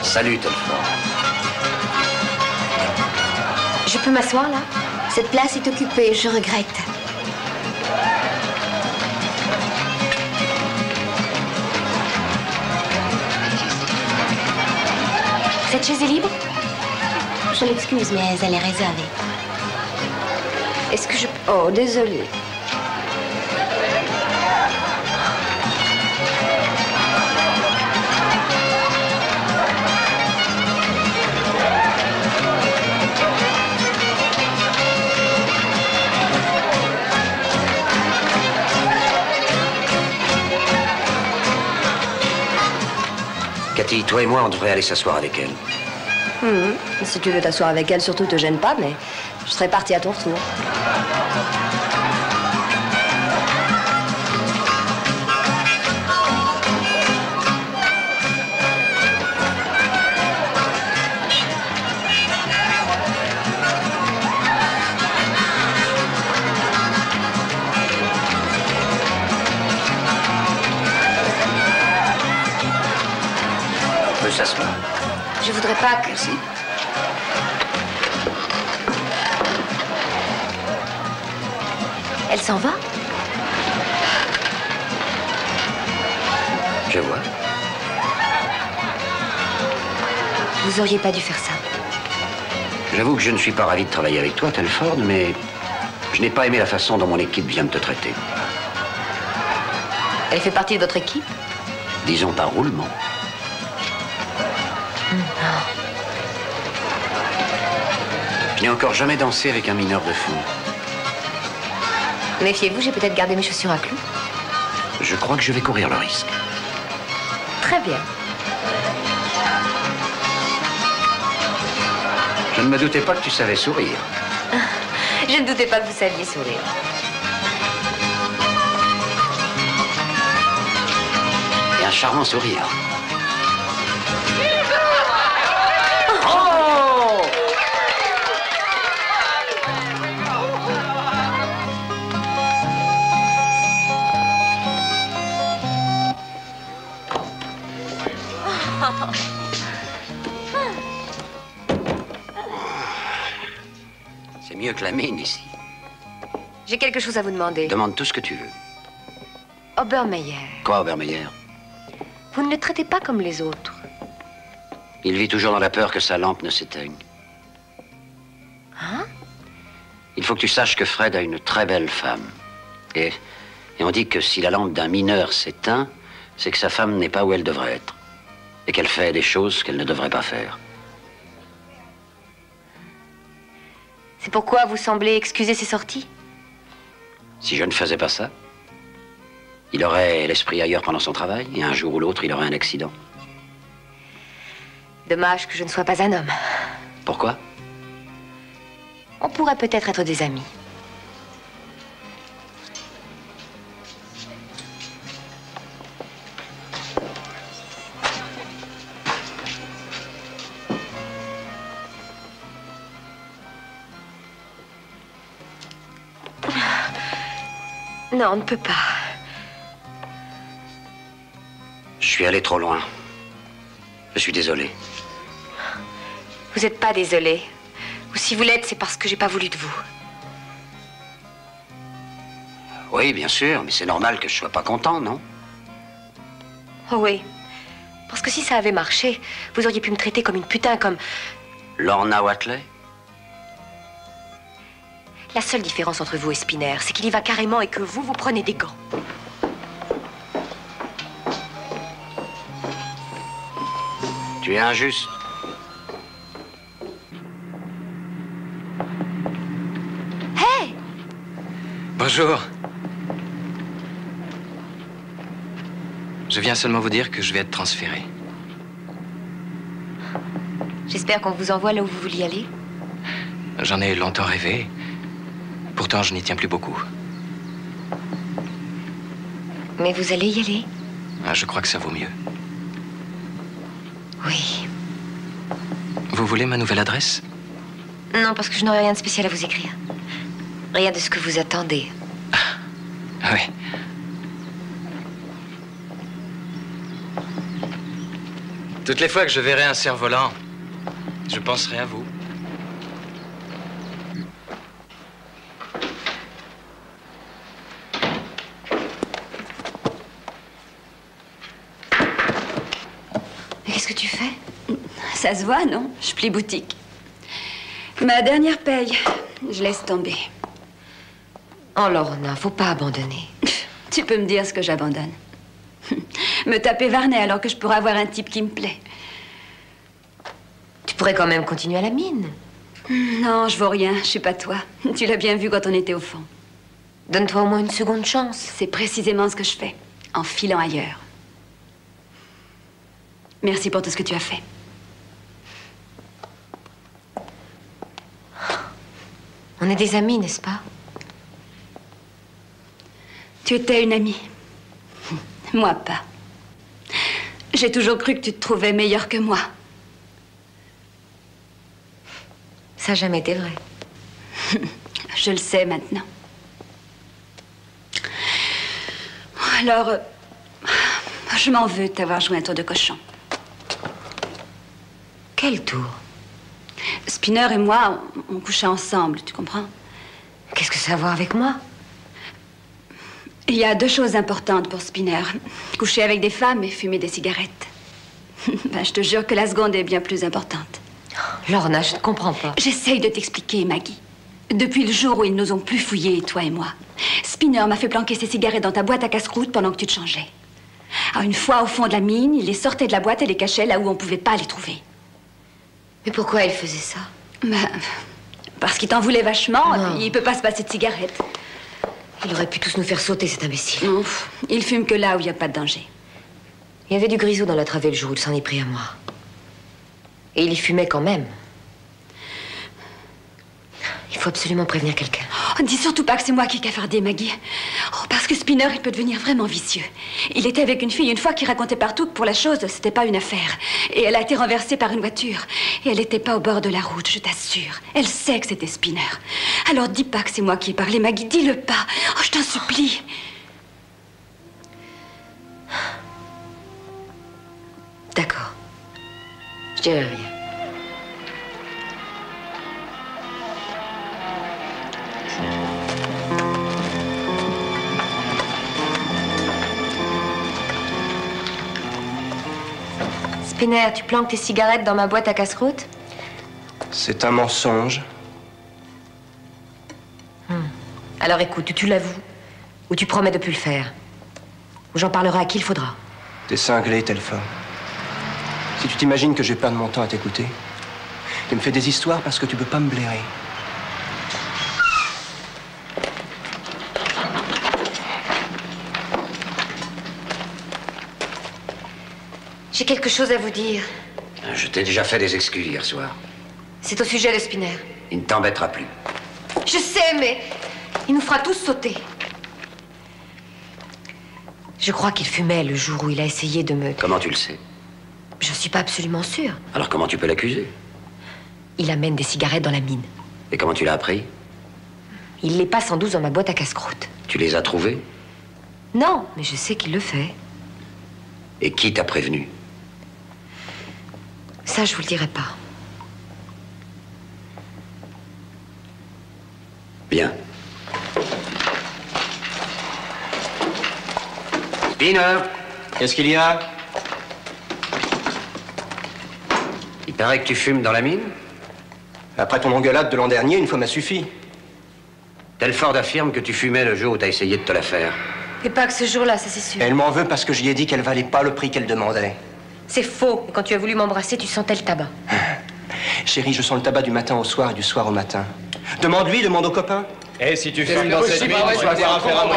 Salut, Telford. Je peux m'asseoir, là? Cette place est occupée, je regrette. Cette chaise est libre? Je l'excuse, mais elle est réservée. Est-ce que je... Oh, désolée. Cathy, toi et moi, on devrait aller s'asseoir avec elle. Si tu veux t'asseoir avec elle, surtout te gêne pas, mais je serai partie à ton retour. On peut s'asseoir. Je voudrais pas que... Merci. Elle s'en va? Je vois. Vous auriez pas dû faire ça. J'avoue que je ne suis pas ravi de travailler avec toi, Telford, mais Je n'ai pas aimé la façon dont mon équipe vient de te traiter. Elle fait partie de votre équipe? Disons par roulement. Je n'ai encore jamais dansé avec un mineur de fond. Méfiez-vous, j'ai peut-être gardé mes chaussures à clous. Je crois que je vais courir le risque. Très bien. Je ne me doutais pas que tu savais sourire. Je ne doutais pas que vous saviez sourire. Et un charmant sourire. Oh! C'est mieux que la mine ici. J'ai quelque chose à vous demander. Demande tout ce que tu veux. Obermeyer, Quoi, Obermeyer? vous ne le traitez pas comme les autres. Il vit toujours dans la peur que sa lampe ne s'éteigne. Hein? Il faut que tu saches que Fred a une très belle femme. Et on dit que si la lampe d'un mineur s'éteint, c'est que sa femme n'est pas où elle devrait être. Et qu'elle fait des choses qu'elle ne devrait pas faire. C'est pourquoi vous semblez excuser ses sorties? Si je ne faisais pas ça, il aurait l'esprit ailleurs pendant son travail, et un jour ou l'autre, il aurait un accident. Dommage que je ne sois pas un homme. Pourquoi? On pourrait peut-être être des amis. Non, on ne peut pas. Je suis allé trop loin. Je suis désolé. Vous n'êtes pas désolé. Ou si vous l'êtes, c'est parce que j'ai pas voulu de vous. Oui, bien sûr, mais c'est normal que je sois pas content, non? Oh oui. Parce que si ça avait marché, vous auriez pu me traiter comme une putain, comme... Lorna Watley? La seule différence entre vous et Spinner, c'est qu'il y va carrément et que vous prenez des gants. Tu es injuste. Hey! Bonjour. Je viens seulement vous dire que je vais être transféré. J'espère qu'on vous envoie là où vous vouliez aller. J'en ai longtemps rêvé. Pourtant, je n'y tiens plus beaucoup. Mais vous allez y aller? Ah, je crois que ça vaut mieux. Oui. Vous voulez ma nouvelle adresse? Non, parce que je n'aurai rien de spécial à vous écrire. Rien de ce que vous attendez. Ah oui. Toutes les fois que je verrai un cerf-volant, je penserai à vous. Qu'est-ce que tu fais? Ça se voit, non? Je plie boutique. Ma dernière paye, je laisse tomber. Oh, Lorna, faut pas abandonner. Tu peux me dire ce que j'abandonne. Me taper Varney alors que je pourrais avoir un type qui me plaît. Tu pourrais quand même continuer à la mine. Non, je vaux rien, je suis pas toi. Tu l'as bien vu quand on était au fond. Donne-toi au moins une seconde chance. C'est précisément ce que je fais, en filant ailleurs. Merci pour tout ce que tu as fait. On est des amis, n'est-ce pas? Tu étais une amie. Moi, pas. J'ai toujours cru que tu te trouvais meilleure que moi. Ça n'a jamais été vrai. Je le sais maintenant. Alors, je m'en veux de t'avoir joué un tour de cochon. Quel tour? Spinner et moi, on couchait ensemble, tu comprends? Qu'est-ce que ça a à voir avec moi? Il y a deux choses importantes pour Spinner. Coucher avec des femmes et fumer des cigarettes. Ben, je te jure que la seconde est bien plus importante. Lorna, je ne comprends pas. J'essaye de t'expliquer, Maggie. Depuis le jour où ils nous ont plus fouillés, toi et moi, Spinner m'a fait planquer ses cigarettes dans ta boîte à casse-croûte pendant que tu te changeais. Alors, une fois au fond de la mine, il les sortait de la boîte et les cachait là où on pouvait pas les trouver. Mais pourquoi il faisait ça? Parce qu'il t'en voulait vachement, et puis il peut pas se passer de cigarettes. Il aurait pu tous nous faire sauter, cet imbécile. Non, il fume que là où il n'y a pas de danger. Il y avait du grisou dans la travée le jour où il s'en est pris à moi. Et il y fumait quand même. Il faut absolument prévenir quelqu'un. Oh, dis surtout pas que c'est moi qui ai cafardé, Maggie. Oh, parce que Spinner, il peut devenir vraiment vicieux. Il était avec une fille une fois qui racontait partout que pour la chose, c'était pas une affaire. Et elle a été renversée par une voiture. Et elle n'était pas au bord de la route, je t'assure. Elle sait que c'était Spinner. Alors dis pas que c'est moi qui ai parlé, Maggie. Dis-le pas. Oh, je t'en supplie. D'accord. Je dirai rien. Spinner, tu planques tes cigarettes dans ma boîte à casse-croûte? C'est un mensonge. Alors écoute, tu l'avoues, ou tu promets de plus le faire. Ou j'en parlerai à qui il faudra. T'es cinglé, Telford. Si tu t'imagines que j'ai perdu mon temps à t'écouter, tu me fais des histoires parce que tu peux pas me blairer. J'ai quelque chose à vous dire. Je t'ai déjà fait des excuses hier soir. C'est au sujet de Spinner. Il ne t'embêtera plus. Je sais, mais il nous fera tous sauter. Je crois qu'il fumait le jour où il a essayé de me... Comment tu le sais? Je suis pas absolument sûre. Alors comment tu peux l'accuser? Il amène des cigarettes dans la mine. Et comment tu l'as appris? Il les passe en douce dans ma boîte à casse-croûte. Tu les as trouvés? Non, mais je sais qu'il le fait. Et qui t'a prévenu? Ça, je vous le dirai pas. Bien. Spinner! Qu'est-ce qu'il y a? Il paraît que tu fumes dans la mine? Après ton engueulade de l'an dernier, une fois m'a suffi. Telford affirme que tu fumais le jour où t'as essayé de te la faire. Et pas que ce jour-là, ça c'est sûr. Elle m'en veut parce que j'y ai dit qu'elle valait pas le prix qu'elle demandait. C'est faux. Et quand tu as voulu m'embrasser, tu sentais le tabac. Chérie, je sens le tabac du matin au soir et du soir au matin. Demande-lui, demande aux copains. Et si tu fumes dans cette mine, tu vas avoir affaire à moi.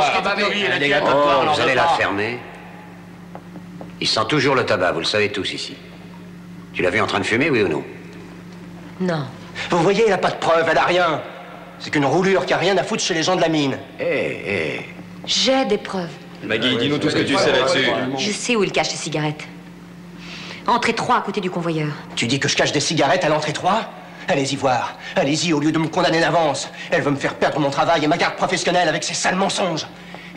Oh, vous allez la fermer. Il sent toujours le tabac, vous le savez tous ici. Tu l'as vu en train de fumer, oui ou non? Non. Vous voyez, elle a pas de preuve, elle a rien. C'est qu'une roulure qui a rien à foutre chez les gens de la mine. J'ai des preuves. Maggie, dis-nous tout ce que tu sais là-dessus. Je sais où il cache ses cigarettes. Entrée 3 à côté du convoyeur. Tu dis que je cache des cigarettes à l'entrée 3? Allez-y voir. Allez-y au lieu de me condamner d'avance. Elle veut me faire perdre mon travail et ma garde professionnelle avec ses sales mensonges.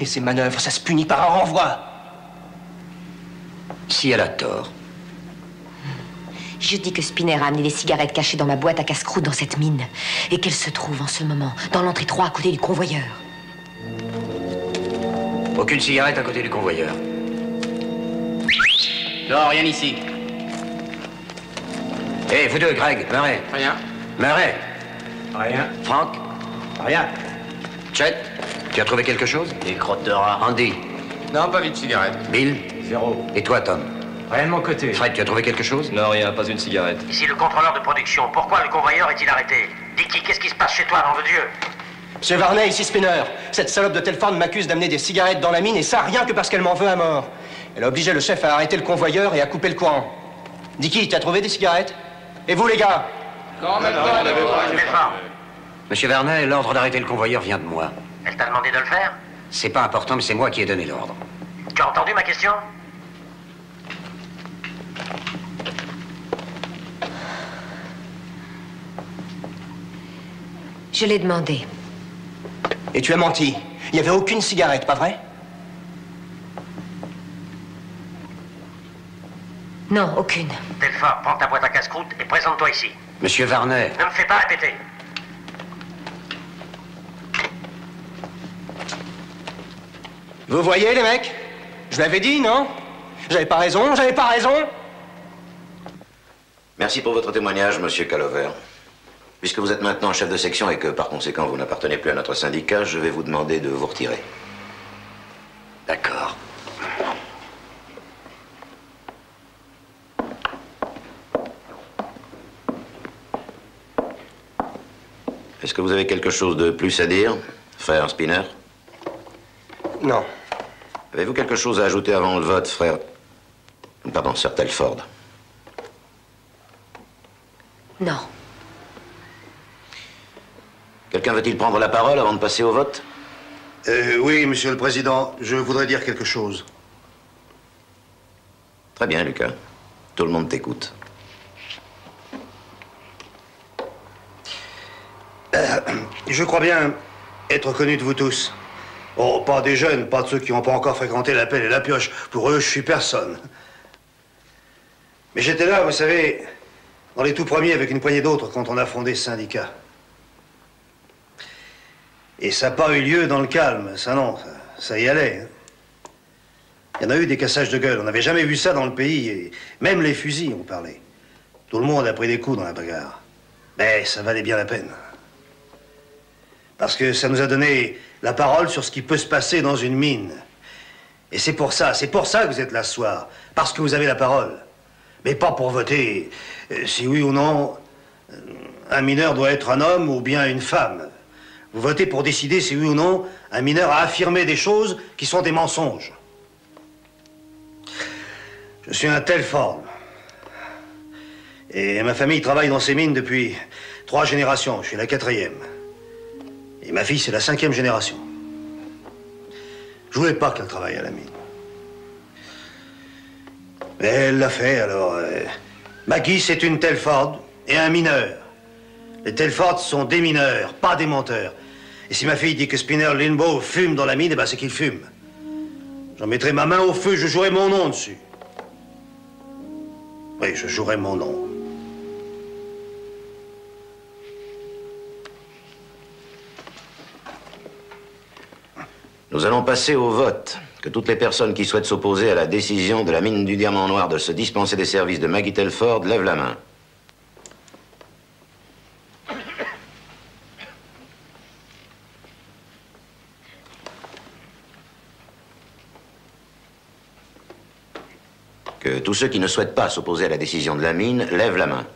Et ces manœuvres, ça se punit par un renvoi. Si elle a tort. Je dis que Spinner a amené des cigarettes cachées dans ma boîte à casse-croûte dans cette mine. Et qu'elle se trouve en ce moment dans l'entrée 3 à côté du convoyeur. Aucune cigarette à côté du convoyeur. Non, rien ici. Hé, vous deux, Greg, Murray. Rien. Murray. Rien. Franck. Rien. Chet, tu as trouvé quelque chose? Des crottes de rat. Andy. Non, pas vite de cigarette. Bill. Zéro. Et toi, Tom? Rien de mon côté. Fred, tu as trouvé quelque chose? Non, rien, pas une cigarette. Ici le contrôleur de production. Pourquoi le convoyeur est-il arrêté? Dicky, qu'est-ce qui se passe chez toi, nom de Dieu? Monsieur Varney, ici Spinner. Cette salope de Telford m'accuse d'amener des cigarettes dans la mine et ça rien que parce qu'elle m'en veut à mort. Elle a obligé le chef à arrêter le convoyeur et à couper le courant. Dicky, tu as trouvé des cigarettes? Et vous, les gars? Non, même pas, on avait pas. Monsieur Varney, l'ordre d'arrêter le convoyeur vient de moi. Elle t'a demandé de le faire? C'est pas important, mais c'est moi qui ai donné l'ordre. Tu as entendu ma question? Je l'ai demandé. Et tu as menti. Il n'y avait aucune cigarette, pas vrai? Non, aucune. Telford, prends ta boîte à casse-croûte et présente-toi ici. Monsieur Varney. Ne me fais pas répéter. Vous voyez, les mecs? Je l'avais dit, non? J'avais pas raison, j'avais pas raison? Merci pour votre témoignage, monsieur Calover. Puisque vous êtes maintenant chef de section et que par conséquent vous n'appartenez plus à notre syndicat, je vais vous demander de vous retirer. D'accord. Est-ce que vous avez quelque chose de plus à dire, frère Spinner? Non. Avez-vous quelque chose à ajouter avant le vote, frère... Pardon, Sir Telford? Non. Quelqu'un veut-il prendre la parole avant de passer au vote? Oui, Monsieur le Président, je voudrais dire quelque chose. Très bien, Lucas. Tout le monde t'écoute. Je crois bien être connu de vous tous. Oh, pas des jeunes, pas de ceux qui n'ont pas encore fréquenté la pelle et la pioche. Pour eux, je suis personne. Mais j'étais là, vous savez, dans les tout premiers avec une poignée d'autres quand on a fondé ce syndicat. Et ça n'a pas eu lieu dans le calme, ça non, ça y allait. Hein. Il y en a eu des cassages de gueule, on n'avait jamais vu ça dans le pays, et même les fusils ont parlé. Tout le monde a pris des coups dans la bagarre. Mais ça valait bien la peine. Parce que ça nous a donné la parole sur ce qui peut se passer dans une mine. Et c'est pour ça que vous êtes là ce soir, parce que vous avez la parole. Mais pas pour voter si oui ou non un mineur doit être un homme ou bien une femme. Vous votez pour décider si oui ou non un mineur a affirmé des choses qui sont des mensonges. Je suis un Telford. Et ma famille travaille dans ces mines depuis 3 générations. Je suis la 4e. Et ma fille, c'est la 5e génération. Je voulais pas qu'elle travaille à la mine. Mais elle l'a fait, alors... Maggie, c'est une Telford et un mineur. Les Telfords sont des mineurs, pas des menteurs. Et si ma fille dit que Spinner Limbaugh fume dans la mine, eh ben c'est qu'il fume. J'en mettrai ma main au feu, je jouerai mon nom dessus. Oui, je jouerai mon nom. Nous allons passer au vote. Que toutes les personnes qui souhaitent s'opposer à la décision de la mine du diamant noir de se dispenser des services de Maggie Telford lèvent la main. Que tous ceux qui ne souhaitent pas s'opposer à la décision de la mine lèvent la main.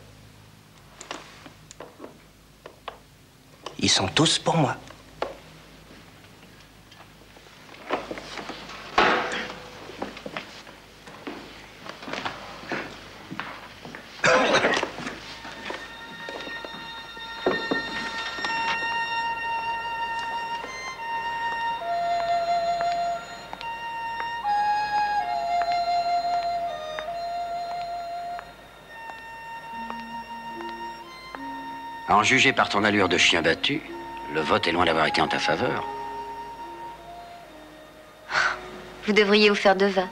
Ils sont tous pour moi. À en juger par ton allure de chien battu, le vote est loin d'avoir été en ta faveur. Vous devriez vous faire de vin.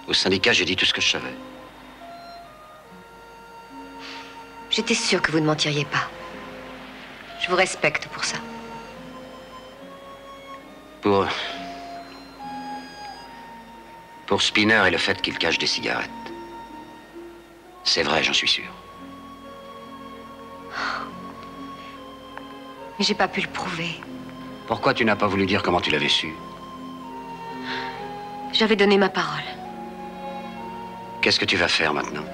Au syndicat, j'ai dit tout ce que je savais. J'étais sûre que vous ne mentiriez pas. Je vous respecte pour ça. Pour Spinner et le fait qu'il cache des cigarettes. C'est vrai, j'en suis sûr. Mais j'ai pas pu le prouver. Pourquoi tu n'as pas voulu dire comment tu l'avais su? J'avais donné ma parole. Qu'est-ce que tu vas faire maintenant?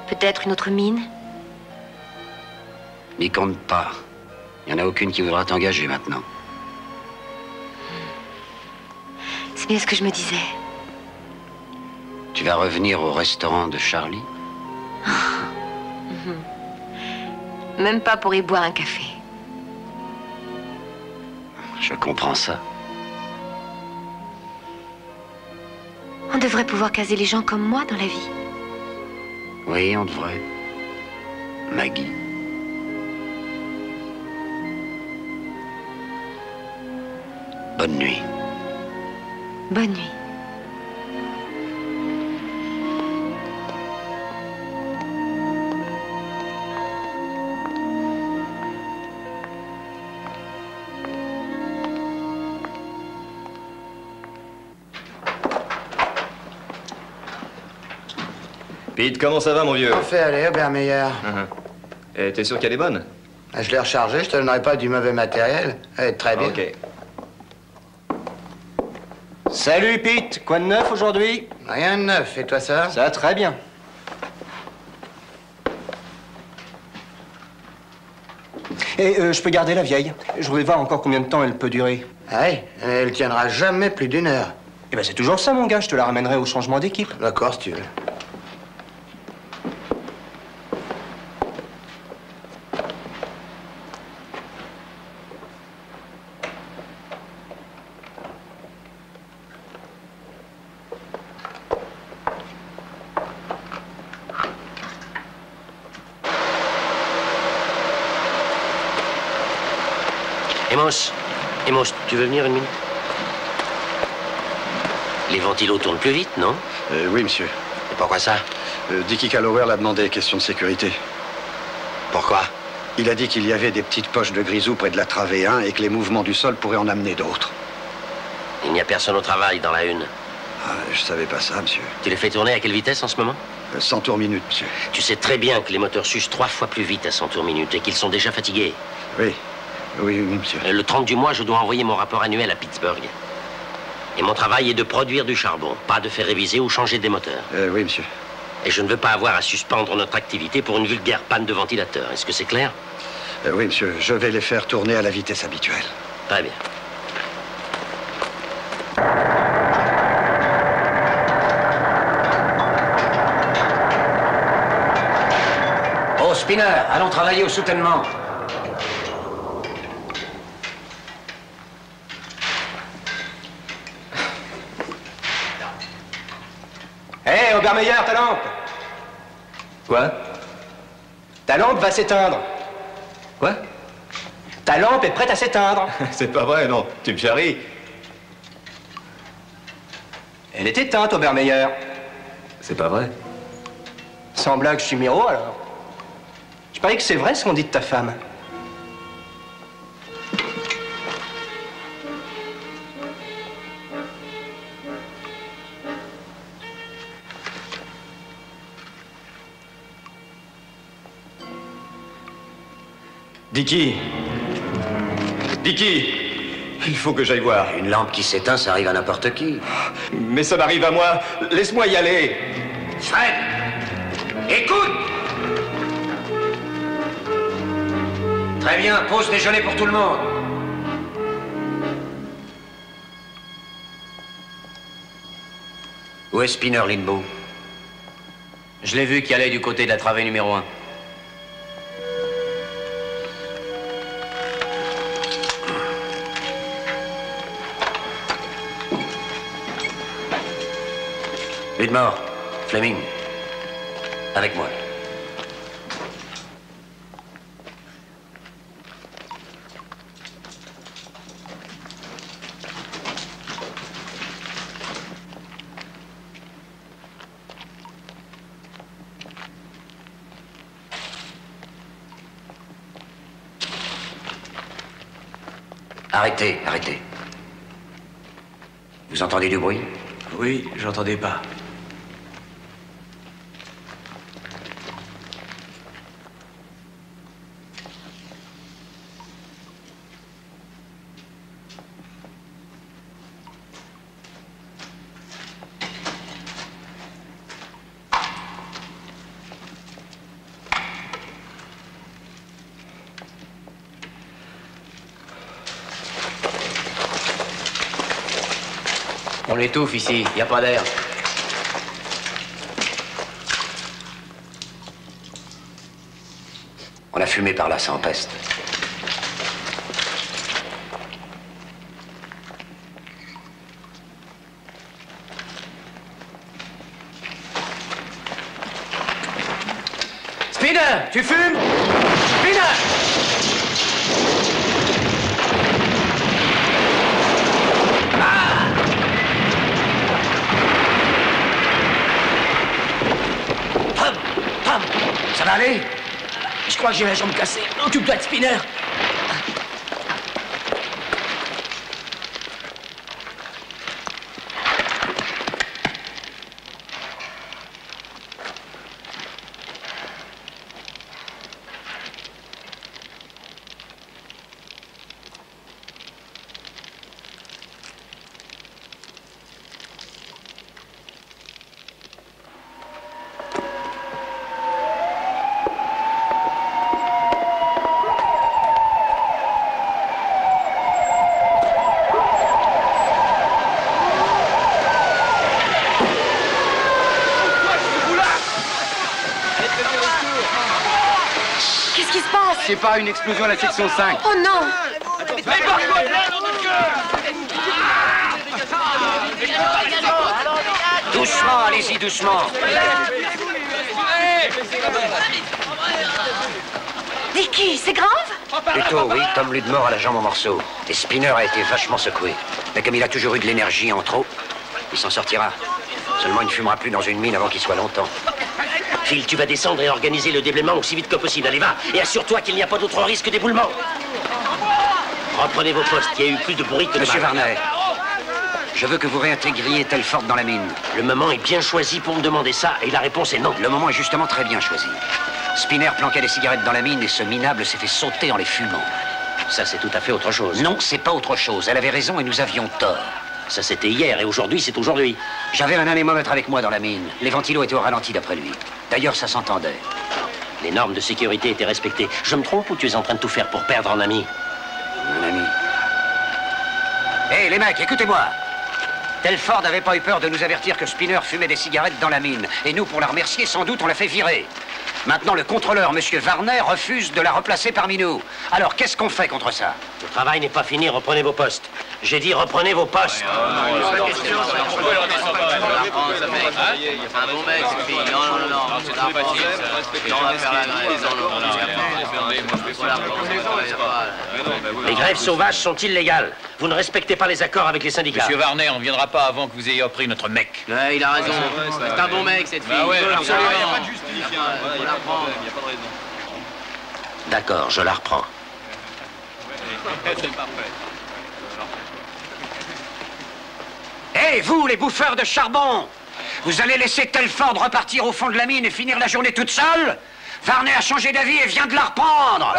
Peut-être une autre mine? N'y compte pas. Il n'y en a aucune qui voudra t'engager maintenant. C'est bien ce que je me disais. Tu vas revenir au restaurant de Charlie? Même pas pour y boire un café. Je comprends ça. On devrait pouvoir caser les gens comme moi dans la vie. Oui, on devrait. Maggie. Bonne nuit. Bonne nuit. Pete, comment ça va, mon vieux? On fait aller, bien meilleur. Et t'es sûr qu'elle est bonne? Je l'ai rechargée, je te donnerai pas du mauvais matériel. Elle est très bien. Ok. Salut Pete, quoi de neuf aujourd'hui? Rien de neuf, et toi ça? Ça va très bien. Et je peux garder la vieille. Je voulais voir encore combien de temps elle peut durer. Ah oui, elle tiendra jamais plus d'1 heure. Eh ben c'est toujours ça mon gars, je te la ramènerai au changement d'équipe. D'accord, si tu veux. Emos, tu veux venir 1 minute? Les ventilos tournent plus vite, non? Oui, monsieur. Et pourquoi ça? Dickie Calloway l'a demandé, question de sécurité. Pourquoi? Il a dit qu'il y avait des petites poches de grisou près de la travée 1 et que les mouvements du sol pourraient en amener d'autres. Il n'y a personne au travail dans la une. Ah, je savais pas ça, monsieur. Tu les fais tourner à quelle vitesse en ce moment? 100 tours minute, monsieur. Tu sais très bien que les moteurs s'usent 3 fois plus vite à 100 tours minute et qu'ils sont déjà fatigués. Oui. Oui, monsieur. Le 30 du mois, je dois envoyer mon rapport annuel à Pittsburgh. Et mon travail est de produire du charbon, pas de faire réviser ou changer des moteurs. Oui, monsieur. Et je ne veux pas avoir à suspendre notre activité pour une vulgaire panne de ventilateur. Est-ce que c'est clair? Oui, monsieur. Je vais les faire tourner à la vitesse habituelle. Très bien. Oh, Spinner, allons travailler au soutènement. Hé, Obermeyer, ta lampe! Quoi? Ta lampe va s'éteindre. Quoi? Ta lampe est prête à s'éteindre. C'est pas vrai, non. Tu me charries. Elle est éteinte, Obermeyer. C'est pas vrai. Sans blague, je suis miro, alors. Je parie que c'est vrai ce qu'on dit de ta femme. Dickie! Dickie! Il faut que j'aille voir. Une lampe qui s'éteint, ça arrive à n'importe qui. Mais ça m'arrive à moi. Laisse-moi y aller. Fred! Écoute! Très bien, pause déjeuner pour tout le monde. Où est Spinner, Lindbo? Je l'ai vu qui allait du côté de la travée numéro 1. Ludmore, Fleming, avec moi. Arrêtez, arrêtez. Vous entendez du bruit? Oui, j'entendais pas. On l'étouffe ici, y a pas d'air. On a fumé par là, ça empeste. Spinner, tu fumes? Spinner! Ça va aller? Je crois que j'ai la jambe cassée. Occupe-toi de Spinner. qui se passe? C'est pas une explosion à la section 5. Oh non! Doucement, allez-y, doucement. Dicky, c'est grave? Plutôt, oui. Tom Ludmore a la jambe en morceaux. Et Spinner a été vachement secoué. Mais comme il a toujours eu de l'énergie en trop, il s'en sortira. Seulement, il ne fumera plus dans une mine avant qu'il soit longtemps. Phil, tu vas descendre et organiser le déblaiement aussi vite que possible. Allez, va. Et assure-toi qu'il n'y a pas d'autre risque d'éboulement. Reprenez vos postes. Il y a eu plus de bruit que de Monsieur mal. Varney, je veux que vous réintégriez Telford dans la mine. Le moment est bien choisi pour me demander ça, et la réponse est non. Le moment est justement très bien choisi. Spinner planquait des cigarettes dans la mine et ce minable s'est fait sauter en les fumant. Ça, c'est tout à fait autre chose. Non, c'est pas autre chose. Elle avait raison et nous avions tort. Ça, c'était hier, et aujourd'hui, c'est aujourd'hui. J'avais un anémomètre avec moi dans la mine. Les ventilos étaient au ralenti d'après lui. D'ailleurs, ça s'entendait. Les normes de sécurité étaient respectées. Je me trompe ou tu es en train de tout faire pour perdre un ami? Un ami. Hé, les mecs, écoutez-moi. Telford n'avait pas eu peur de nous avertir que Spinner fumait des cigarettes dans la mine. Et nous, pour la remercier, sans doute, on l'a fait virer. Maintenant, le contrôleur, Monsieur Varney, refuse de la replacer parmi nous. Alors, qu'est-ce qu'on fait contre ça? Le travail n'est pas fini, reprenez vos postes. J'ai dit reprenez vos postes. Les grèves sauvages sont illégales. Vous ne respectez pas les accords avec les syndicats. Monsieur Varney, on ne viendra pas avant que vous ayez appris notre mec. Ouais, il a raison. C'est un bon mec, cette fille. Bah ouais, absolument. Il n'y a pas de justifiant. Faut la reprendre. Il n'y a pas de raison. D'accord, je la reprends. C'est parfait. Hé, vous, les bouffeurs de charbon! Vous allez laisser Telford repartir au fond de la mine et finir la journée toute seule? Varney a changé d'avis et vient de la reprendre!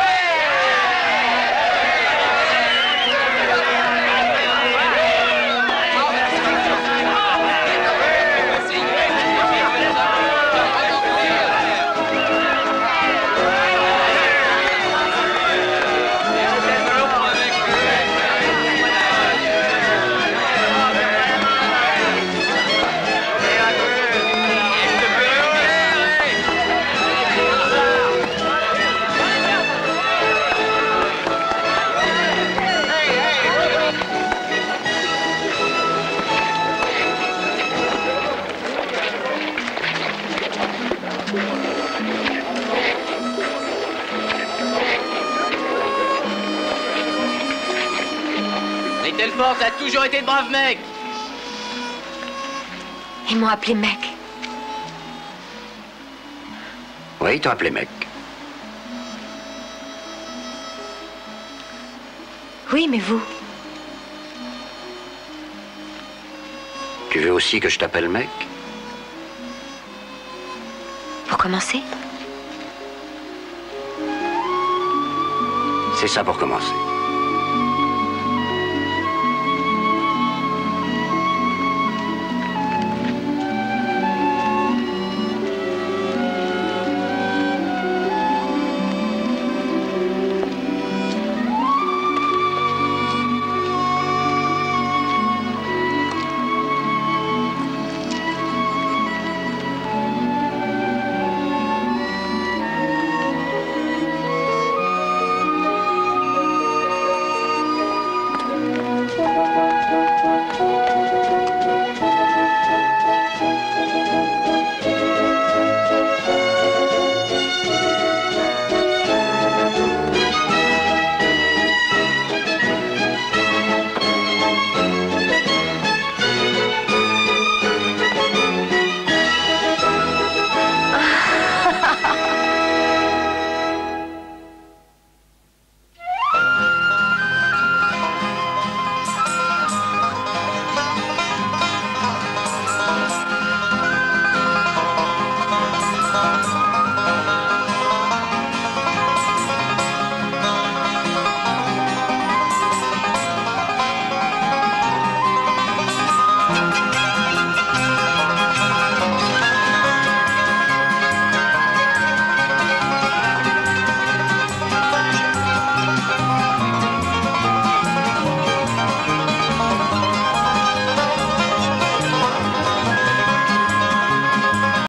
Telford, ça a toujours été de braves mecs. Ils m'ont appelé mec. Oui, ils t'ont appelé mec. Oui, mais vous? Tu veux aussi que je t'appelle mec? Pour commencer? C'est ça pour commencer.